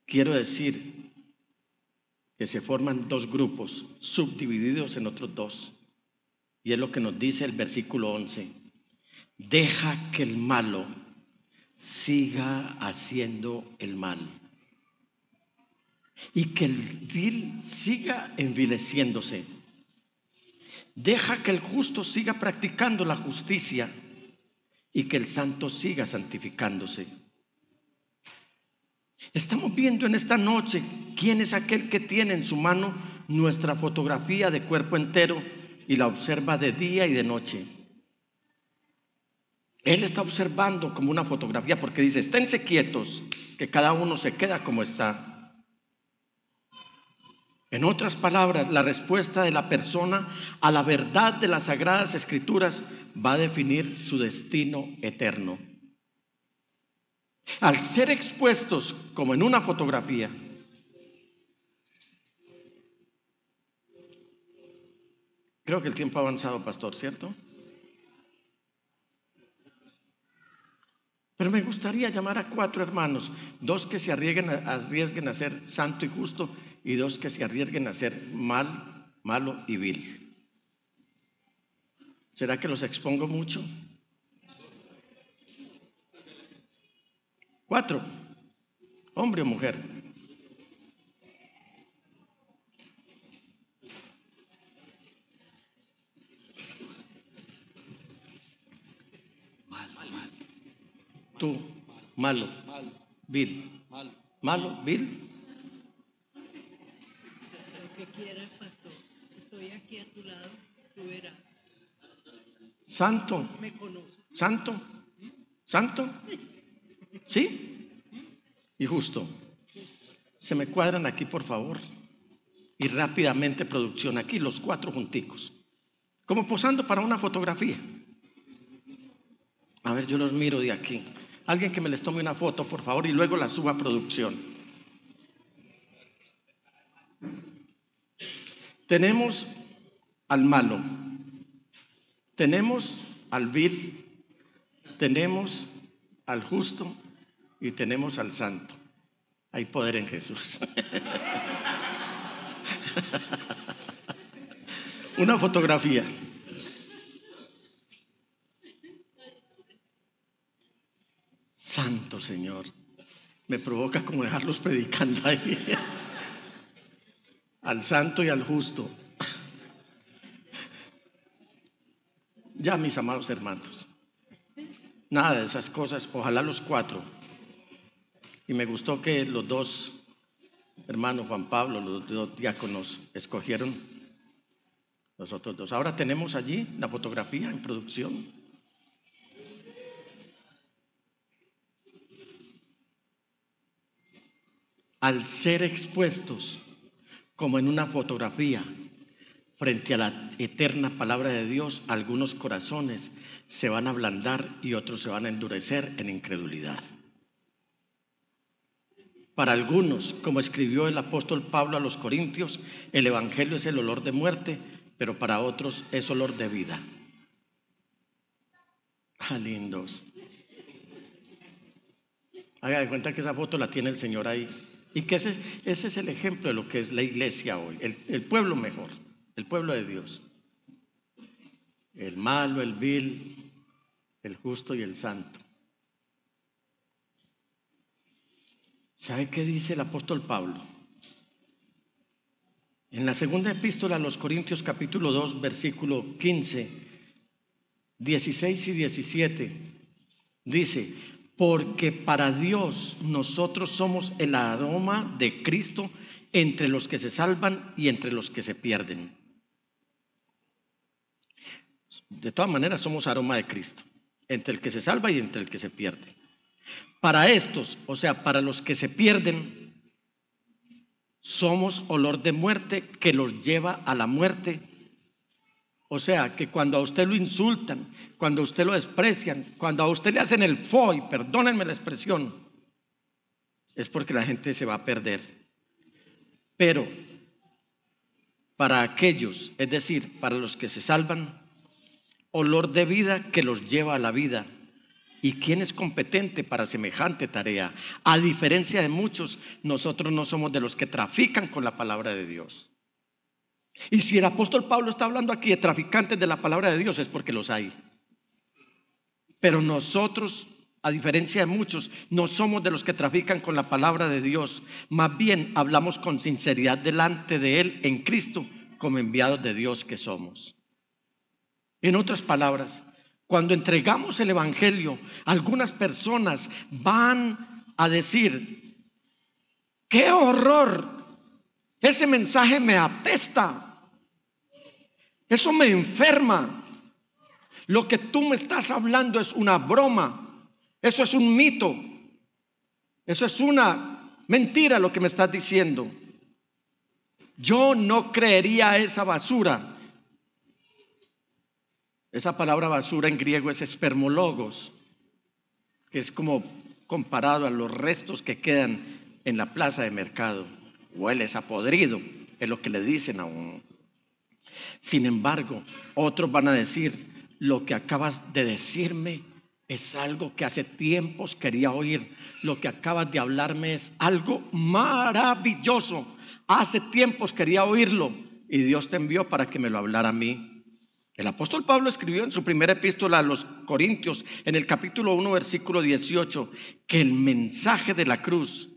Quiero decir que se forman dos grupos subdivididos en otros dos. Y es lo que nos dice el versículo 11. Deja que el malo siga haciendo el mal y que el vil siga envileciéndose. Deja que el justo siga practicando la justicia y que el santo siga santificándose. Estamos viendo en esta noche quién es aquel que tiene en su mano nuestra fotografía de cuerpo entero y la observa de día y de noche. Él está observando como una fotografía porque dice, esténse quietos, que cada uno se queda como está. En otras palabras, la respuesta de la persona a la verdad de las Sagradas Escrituras va a definir su destino eterno. Al ser expuestos como en una fotografía, creo que el tiempo ha avanzado, pastor, ¿cierto? Pero me gustaría llamar a 4 hermanos, 2 que se arriesguen a ser santo y justo y 2 que se arriesguen a ser malo y vil. ¿Será que los expongo mucho? 4, hombre o mujer. Tú, malo, vil. Malo, vil. Lo que quieras, pastor. Estoy aquí a tu lado, tú verás. Santo. ¿Me conoces? Santo. Santo. ¿Sí? Y justo. Se me cuadran aquí, por favor. Y rápidamente, producción, aquí los 4 junticos. Como posando para una fotografía. A ver, yo los miro de aquí. Alguien que me les tome una foto, por favor, y luego la suba a producción. Tenemos al malo. Tenemos al vil, tenemos al justo y tenemos al santo. Hay poder en Jesús. Una fotografía. Santo Señor. Me provoca como dejarlos predicando ahí. Al santo y al justo. Ya, mis amados hermanos, nada de esas cosas, ojalá los cuatro. Y me gustó que los dos hermanos, Juan Pablo, los dos diáconos, escogieron los otros dos. Ahora tenemos allí la fotografía en producción. Al ser expuestos como en una fotografía frente a la eterna palabra de Dios, algunos corazones se van a ablandar y otros se van a endurecer en incredulidad. Para algunos, como escribió el apóstol Pablo a los Corintios, el evangelio es el olor de muerte, pero para otros es olor de vida. ¡Ah, lindos! Haga de cuenta que esa foto la tiene el Señor ahí. Y que ese es el ejemplo de lo que es la iglesia hoy, el pueblo mejor, el pueblo de Dios. El malo, el vil, el justo y el santo. ¿Sabe qué dice el apóstol Pablo? En la segunda epístola a los Corintios capítulo 2, versículo 15, 16 y 17, dice: porque para Dios nosotros somos el aroma de Cristo entre los que se salvan y entre los que se pierden. De todas maneras somos aroma de Cristo, entre el que se salva y entre el que se pierde. Para estos, o sea, para los que se pierden, somos olor de muerte que los lleva a la muerte. O sea, que cuando a usted lo insultan, cuando a usted lo desprecian, cuando a usted le hacen el foy, perdónenme la expresión, es porque la gente se va a perder. Pero para aquellos, es decir, para los que se salvan, olor de vida que los lleva a la vida. ¿Y quién es competente para semejante tarea? A diferencia de muchos, nosotros no somos de los que trafican con la palabra de Dios. Y si el apóstol Pablo está hablando aquí de traficantes de la palabra de Dios, es porque los hay. Pero nosotros, a diferencia de muchos, no somos de los que trafican con la palabra de Dios. Más bien hablamos con sinceridad delante de Él en Cristo, como enviados de Dios que somos. En otras palabras, cuando entregamos el evangelio, algunas personas van a decir: ¡qué horror! Ese mensaje me apesta. Eso me enferma. Lo que tú me estás hablando es una broma. Eso es un mito. Eso es una mentira lo que me estás diciendo. Yo no creería esa basura. Esa palabra basura en griego es espermologos, que es como comparado a los restos que quedan en la plaza de mercado. Hueles a podrido, es lo que le dicen a uno. Sin embargo, otros van a decir: lo que acabas de decirme es algo que hace tiempos quería oír. Lo que acabas de hablarme es algo maravilloso. Hace tiempos quería oírlo y Dios te envió para que me lo hablara a mí. El apóstol Pablo escribió en su primera epístola a los Corintios, en el capítulo 1, versículo 18, que el mensaje de la cruz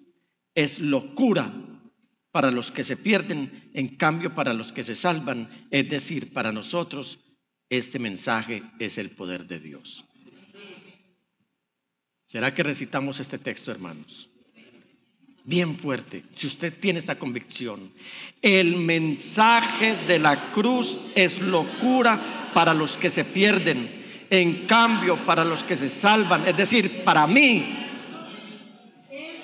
es locura para los que se pierden, en cambio para los que se salvan, es decir, para nosotros, este mensaje es el poder de Dios. ¿Será que recitamos este texto, hermanos? Bien fuerte, si usted tiene esta convicción. El mensaje de la cruz es locura para los que se pierden, en cambio para los que se salvan, es decir, para mí,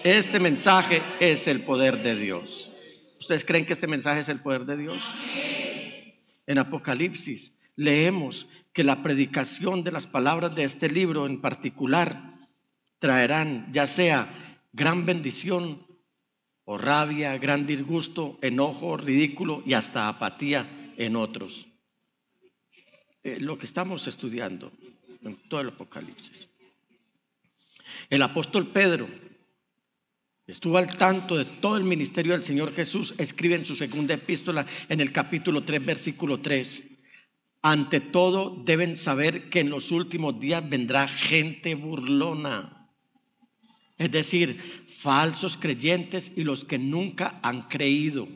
este mensaje es el poder de Dios. ¿Ustedes creen que este mensaje es el poder de Dios? En Apocalipsis leemos que la predicación de las palabras de este libro en particular traerán ya sea gran bendición o rabia, gran disgusto, enojo, ridículo y hasta apatía en otros. lo que estamos estudiando en todo el Apocalipsis. El apóstol Pedro estuvo al tanto de todo el ministerio del Señor Jesús. Escribe en su segunda epístola, en el capítulo 3, versículo 3. Ante todo deben saber que en los últimos días vendrá gente burlona, es decir, falsos creyentes y los que nunca han creído,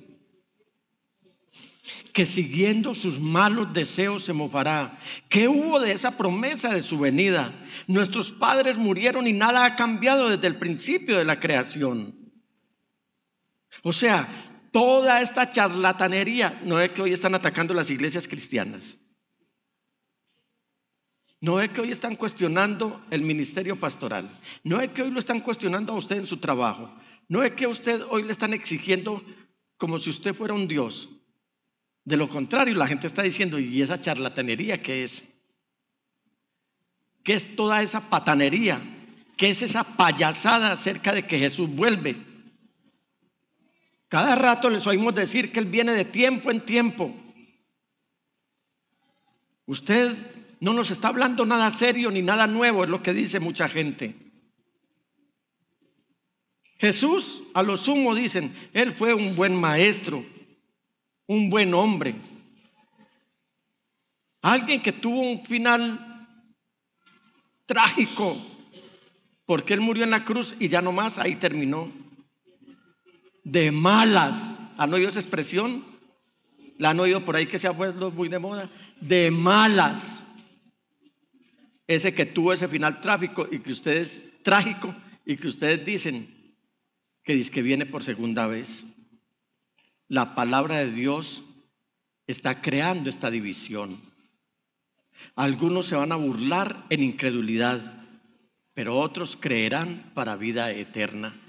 que siguiendo sus malos deseos se mofará. ¿Qué hubo de esa promesa de su venida? Nuestros padres murieron y nada ha cambiado desde el principio de la creación. O sea, toda esta charlatanería, no es que hoy están atacando las iglesias cristianas. No es que hoy están cuestionando el ministerio pastoral. No es que hoy lo están cuestionando a usted en su trabajo. No es que a usted hoy le están exigiendo como si usted fuera un Dios. De lo contrario, la gente está diciendo, ¿y esa charlatanería qué es? ¿Qué es toda esa patanería? ¿Qué es esa payasada acerca de que Jesús vuelve? Cada rato les oímos decir que Él viene de tiempo en tiempo. Usted no nos está hablando nada serio ni nada nuevo, es lo que dice mucha gente. Jesús, a lo sumo dicen, Él fue un buen maestro, un buen hombre, alguien que tuvo un final trágico, porque Él murió en la cruz y ya no más, ahí terminó. De malas, ¿han oído esa expresión? ¿La han oído por ahí que se ha vuelto muy de moda? De malas. Ese que tuvo ese final trágico y que ustedes dicen que dice que viene por segunda vez. La palabra de Dios está creando esta división. Algunos se van a burlar en incredulidad, pero otros creerán para vida eterna.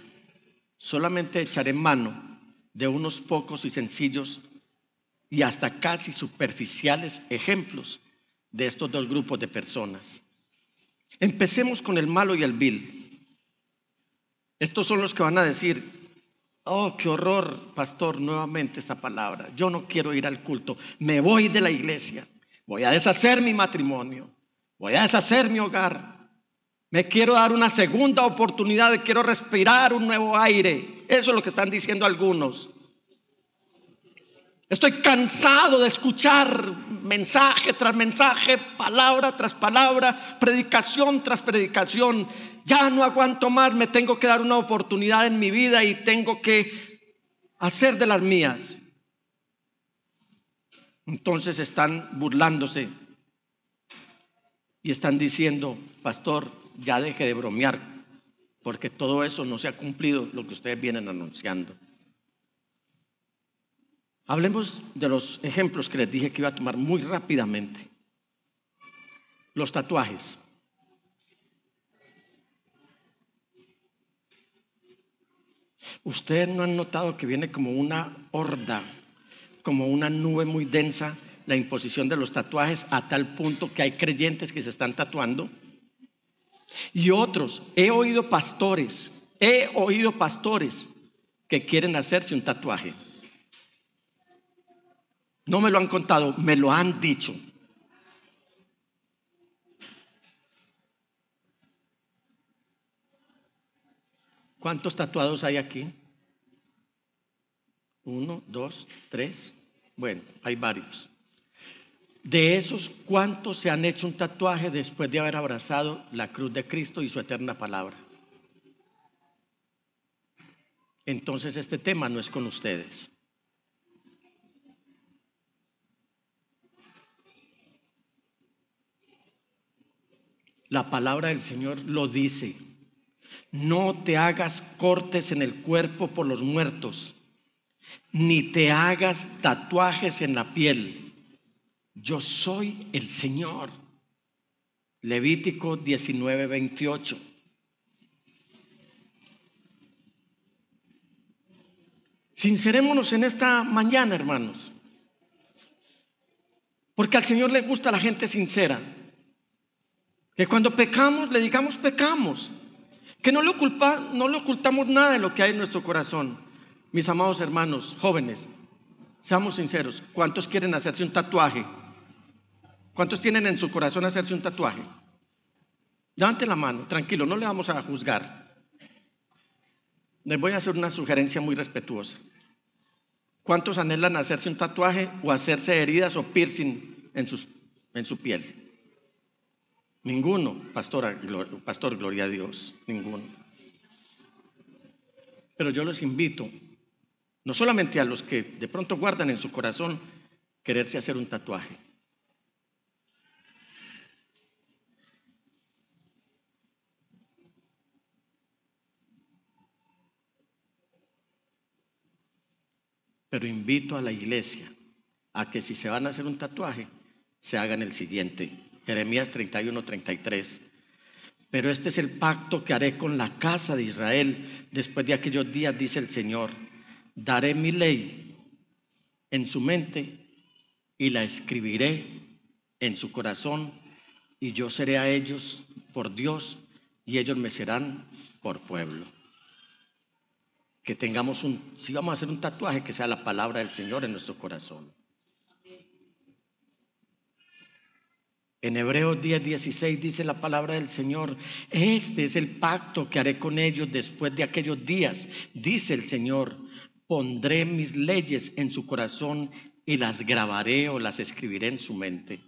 Solamente echaré mano de unos pocos y sencillos y hasta casi superficiales ejemplos de estos dos grupos de personas. Empecemos con el malo y el vil. Estos son los que van a decir, oh, qué horror, pastor, nuevamente esta palabra. Yo no quiero ir al culto, me voy de la iglesia, voy a deshacer mi matrimonio, voy a deshacer mi hogar. Me quiero dar una segunda oportunidad, quiero respirar un nuevo aire. Eso es lo que están diciendo algunos. Estoy cansado de escuchar mensaje tras mensaje, palabra tras palabra, predicación tras predicación. Ya no aguanto más, me tengo que dar una oportunidad en mi vida y tengo que hacer de las mías. Entonces están burlándose y están diciendo, pastor, ya deje de bromear, porque todo eso no se ha cumplido, lo que ustedes vienen anunciando. Hablemos de los ejemplos que les dije que iba a tomar muy rápidamente. Los tatuajes. Ustedes no han notado que viene como una horda, como una nube muy densa, la imposición de los tatuajes a tal punto que hay creyentes que se están tatuando. Y otros, he oído pastores que quieren hacerse un tatuaje. No me lo han contado, me lo han dicho. ¿Cuántos tatuados hay aquí? 1, 2, 3. Bueno, hay varios. De esos, ¿cuántos se han hecho un tatuaje después de haber abrazado la cruz de Cristo y su eterna palabra? Entonces este tema no es con ustedes. La palabra del Señor lo dice. No te hagas cortes en el cuerpo por los muertos, ni te hagas tatuajes en la piel. Yo soy el Señor. Levítico 19:28. Sincerémonos en esta mañana, hermanos, porque al Señor le gusta la gente sincera. Que cuando pecamos, le digamos pecamos. Que no le ocultamos nada de lo que hay en nuestro corazón. Mis amados hermanos, jóvenes, seamos sinceros. ¿Cuántos quieren hacerse un tatuaje? ¿Cuántos tienen en su corazón hacerse un tatuaje? Levanten la mano, tranquilo, no le vamos a juzgar. Les voy a hacer una sugerencia muy respetuosa. ¿Cuántos anhelan hacerse un tatuaje o hacerse heridas o piercing en su piel? Ninguno, pastor, gloria a Dios, ninguno. Pero yo los invito, no solamente a los que de pronto guardan en su corazón quererse hacer un tatuaje. Pero invito a la iglesia a que si se van a hacer un tatuaje, se hagan el siguiente. Jeremías 31:33. Pero este es el pacto que haré con la casa de Israel después de aquellos días, dice el Señor. Daré mi ley en su mente y la escribiré en su corazón, y yo seré a ellos por Dios y ellos me serán por pueblo. Que tengamos si vamos a hacer un tatuaje, que sea la palabra del Señor en nuestro corazón. En Hebreos 10:16 dice la palabra del Señor: este es el pacto que haré con ellos después de aquellos días, dice el Señor. Pondré mis leyes en su corazón y las grabaré o las escribiré en su mente.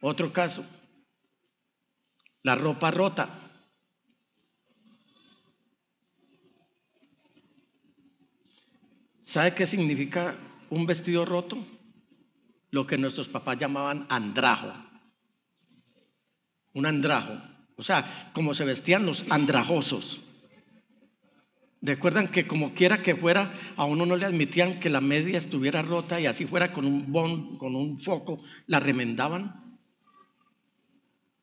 Otro caso, la ropa rota. ¿Sabe qué significa un vestido roto? Lo que nuestros papás llamaban andrajo. Un andrajo, o sea, como se vestían los andrajosos. Recuerdan que como quiera que fuera, a uno no le admitían que la media estuviera rota y así fuera con un foco, la remendaban.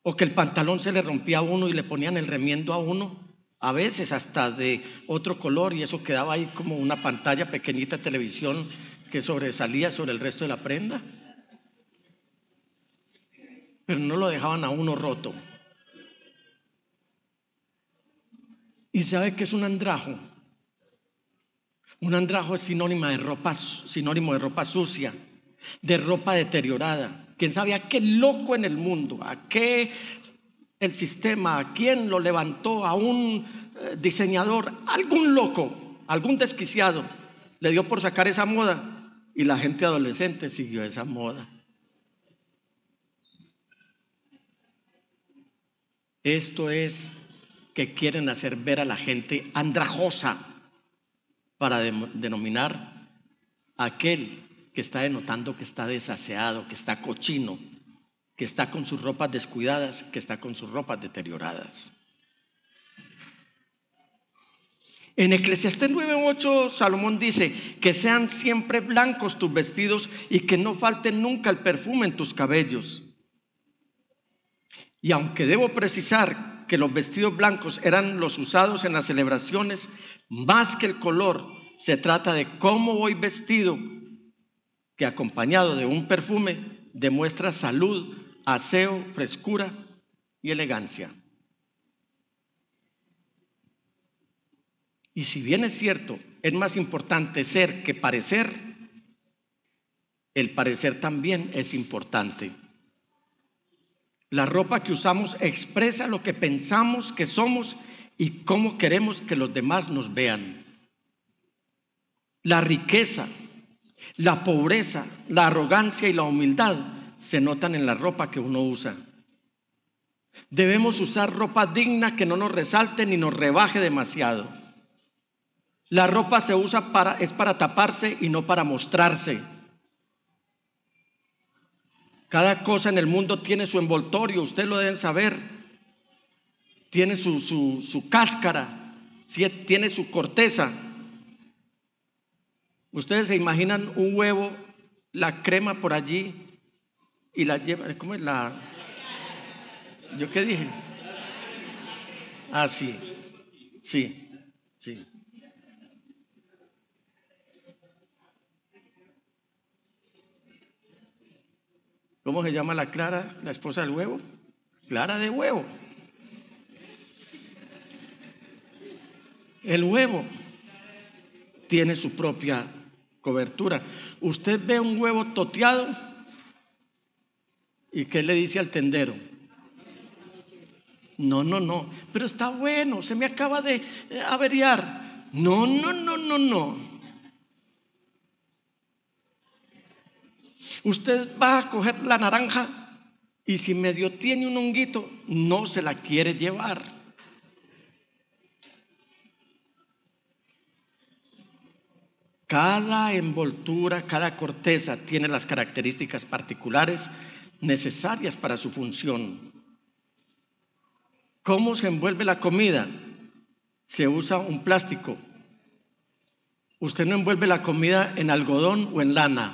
O que el pantalón se le rompía a uno y le ponían el remiendo a uno, a veces hasta de otro color, y eso quedaba ahí como una pantalla pequeñita de televisión que sobresalía sobre el resto de la prenda. Pero no lo dejaban a uno roto. ¿Y sabe qué es un andrajo? Un andrajo es sinónimo de ropa sucia, de ropa deteriorada. ¿Quién sabe a qué loco en el mundo, a qué el sistema, a quién lo levantó, a un diseñador, algún loco, algún desquiciado, le dio por sacar esa moda y la gente adolescente siguió esa moda? Esto es que quieren hacer ver a la gente andrajosa para denominar a aquel que está denotando que está desaseado, que está cochino, que está con sus ropas descuidadas, que está con sus ropas deterioradas. En Eclesiastés 9:8 Salomón dice: que sean siempre blancos tus vestidos y que no falte nunca el perfume en tus cabellos. Y aunque debo precisar que los vestidos blancos eran los usados en las celebraciones, más que el color, se trata de cómo voy vestido, que acompañado de un perfume demuestra salud, aseo, frescura y elegancia. Y si bien es cierto, es más importante ser que parecer, el parecer también es importante. La ropa que usamos expresa lo que pensamos que somos y cómo queremos que los demás nos vean. La riqueza, la pobreza, la arrogancia y la humildad se notan en la ropa que uno usa. Debemos usar ropa digna que no nos resalte ni nos rebaje demasiado. La ropa se usa es para taparse y no para mostrarse. Cada cosa en el mundo tiene su envoltorio, ustedes lo deben saber. Tiene su cáscara, tiene su corteza. Ustedes se imaginan un huevo, la crema por allí y la lleva, ¿cómo es la? ¿Yo qué dije? Ah, sí. ¿Cómo se llama la Clara, la esposa del huevo? Clara de huevo. El huevo tiene su propia cobertura. Usted ve un huevo toteado y ¿qué le dice al tendero? No, pero está bueno, se me acaba de averiar. No. Usted va a coger la naranja y si medio tiene un honguito, no se la quiere llevar. Cada envoltura, cada corteza tiene las características particulares necesarias para su función. ¿Cómo se envuelve la comida? Se usa un plástico. Usted no envuelve la comida en algodón o en lana.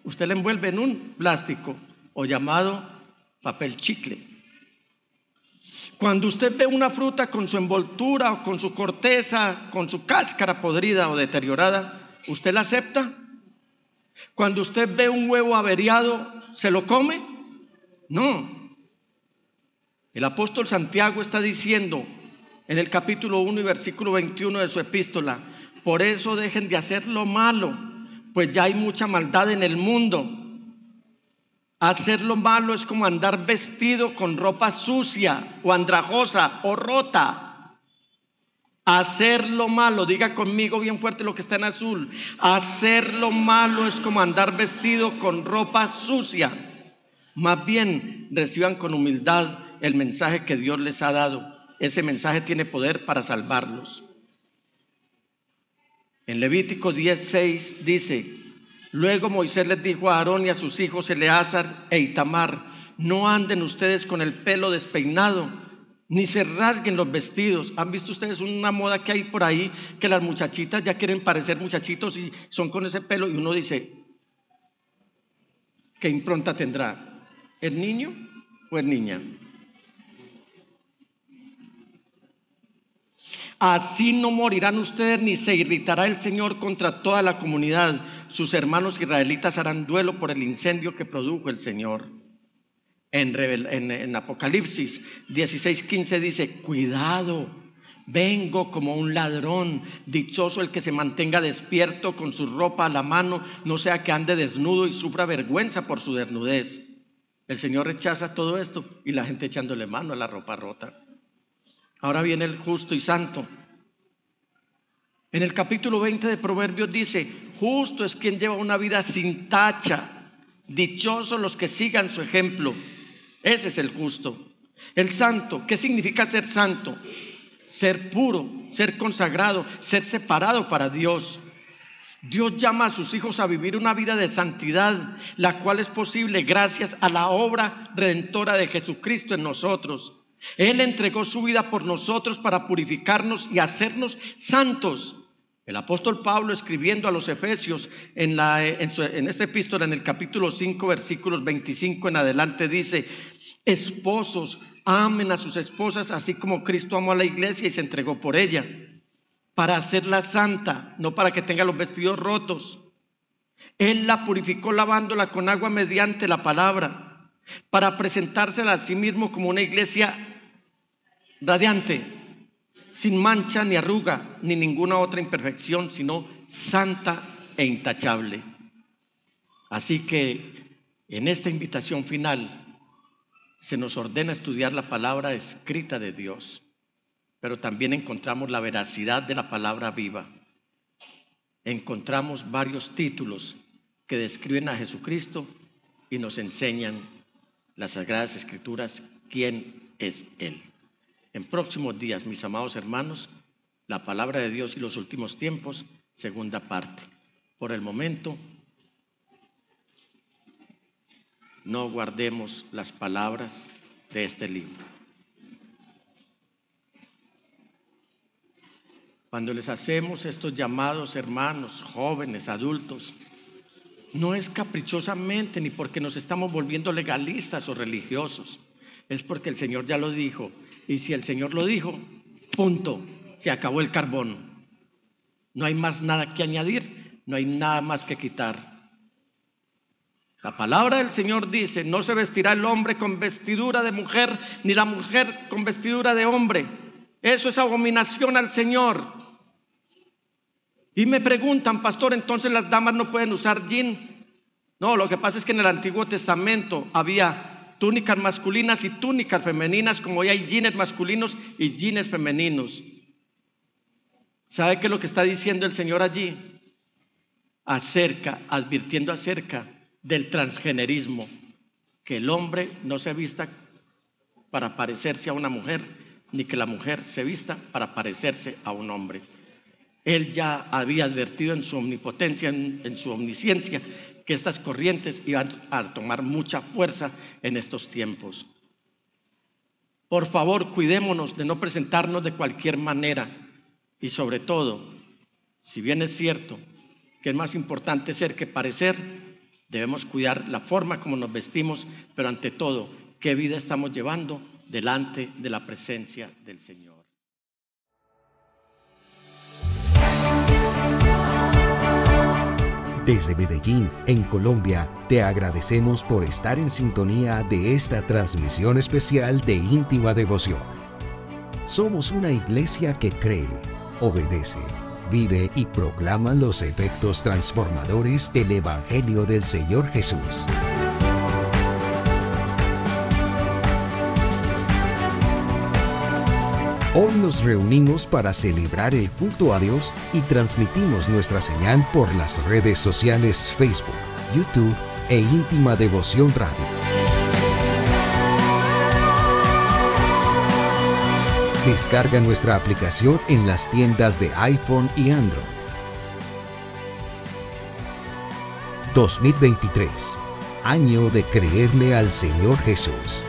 Usted la envuelve en un plástico o llamado papel chicle. Cuando usted ve una fruta con su envoltura o con su corteza, con su cáscara podrida o deteriorada, ¿usted la acepta? Cuando usted ve un huevo averiado, ¿se lo come? No. El apóstol Santiago está diciendo en el capítulo 1 y versículo 21 de su epístola: por eso dejen de hacer lo malo, pues ya hay mucha maldad en el mundo. Hacer lo malo es como andar vestido con ropa sucia o andrajosa o rota. Hacer lo malo, diga conmigo bien fuerte lo que está en azul: hacer lo malo es como andar vestido con ropa sucia. Más bien reciban con humildad el mensaje que Dios les ha dado. Ese mensaje tiene poder para salvarlos. En Levítico 10:6 dice: luego Moisés les dijo a Aarón y a sus hijos Eleazar e Itamar: no anden ustedes con el pelo despeinado, ni se rasguen los vestidos. ¿Han visto ustedes una moda que hay por ahí, que las muchachitas ya quieren parecer muchachitos y son con ese pelo? Y uno dice: ¿qué impronta tendrá? ¿Es niño o es niña? Así no morirán ustedes, ni se irritará el Señor contra toda la comunidad. Sus hermanos israelitas harán duelo por el incendio que produjo el Señor. En Apocalipsis 16:15 dice: cuidado, vengo como un ladrón. Dichoso el que se mantenga despierto con su ropa a la mano, no sea que ande desnudo y sufra vergüenza por su desnudez. El Señor rechaza todo esto y la gente echándole mano a la ropa rota. Ahora viene el justo y santo. En el capítulo 20 de Proverbios dice: justo es quien lleva una vida sin tacha, dichosos los que sigan su ejemplo. Ese es el justo. El santo, ¿qué significa ser santo? Ser puro, ser consagrado, ser separado para Dios. Dios llama a sus hijos a vivir una vida de santidad, la cual es posible gracias a la obra redentora de Jesucristo en nosotros. Él entregó su vida por nosotros para purificarnos y hacernos santos. El apóstol Pablo, escribiendo a los Efesios en esta epístola, en el capítulo 5, versículos 25 en adelante, dice: esposos, amen a sus esposas así como Cristo amó a la iglesia y se entregó por ella, para hacerla santa, no para que tenga los vestidos rotos. Él la purificó lavándola con agua mediante la palabra, para presentársela a sí mismo como una iglesia radiante, sin mancha ni arruga ni ninguna otra imperfección, sino santa e intachable. Así que en esta invitación final se nos ordena estudiar la palabra escrita de Dios, pero también encontramos la veracidad de la palabra viva. Encontramos varios títulos que describen a Jesucristo y nos enseñan las Sagradas Escrituras quién es Él. En próximos días, mis amados hermanos, la palabra de Dios y los últimos tiempos, segunda parte. Por el momento, no guardemos las palabras de este libro. Cuando les hacemos estos llamados, hermanos, jóvenes, adultos, no es caprichosamente ni porque nos estamos volviendo legalistas o religiosos, es porque el Señor ya lo dijo. Y si el Señor lo dijo, punto, se acabó el carbón. No hay más nada que añadir, no hay nada más que quitar. La palabra del Señor dice: no se vestirá el hombre con vestidura de mujer, ni la mujer con vestidura de hombre. Eso es abominación al Señor. Y me preguntan, pastor, entonces las damas no pueden usar jean. No, lo que pasa es que en el Antiguo Testamento había túnicas masculinas y túnicas femeninas, como hoy hay jeans masculinos y jeans femeninos. ¿Sabe qué es lo que está diciendo el Señor allí? Advirtiendo acerca del transgenerismo, que el hombre no se vista para parecerse a una mujer, ni que la mujer se vista para parecerse a un hombre. Él ya había advertido en su omnipotencia, en su omnisciencia, que estas corrientes iban a tomar mucha fuerza en estos tiempos. Por favor, cuidémonos de no presentarnos de cualquier manera y sobre todo, si bien es cierto que es más importante ser que parecer, debemos cuidar la forma como nos vestimos, pero ante todo, qué vida estamos llevando delante de la presencia del Señor. Desde Medellín, en Colombia, te agradecemos por estar en sintonía de esta transmisión especial de Íntima Devoción. Somos una iglesia que cree, obedece, vive y proclama los efectos transformadores del Evangelio del Señor Jesús. Hoy nos reunimos para celebrar el culto a Dios y transmitimos nuestra señal por las redes sociales Facebook, YouTube e Íntima Devoción Radio. Descarga nuestra aplicación en las tiendas de iPhone y Android. 2023, año de creerle al Señor Jesús.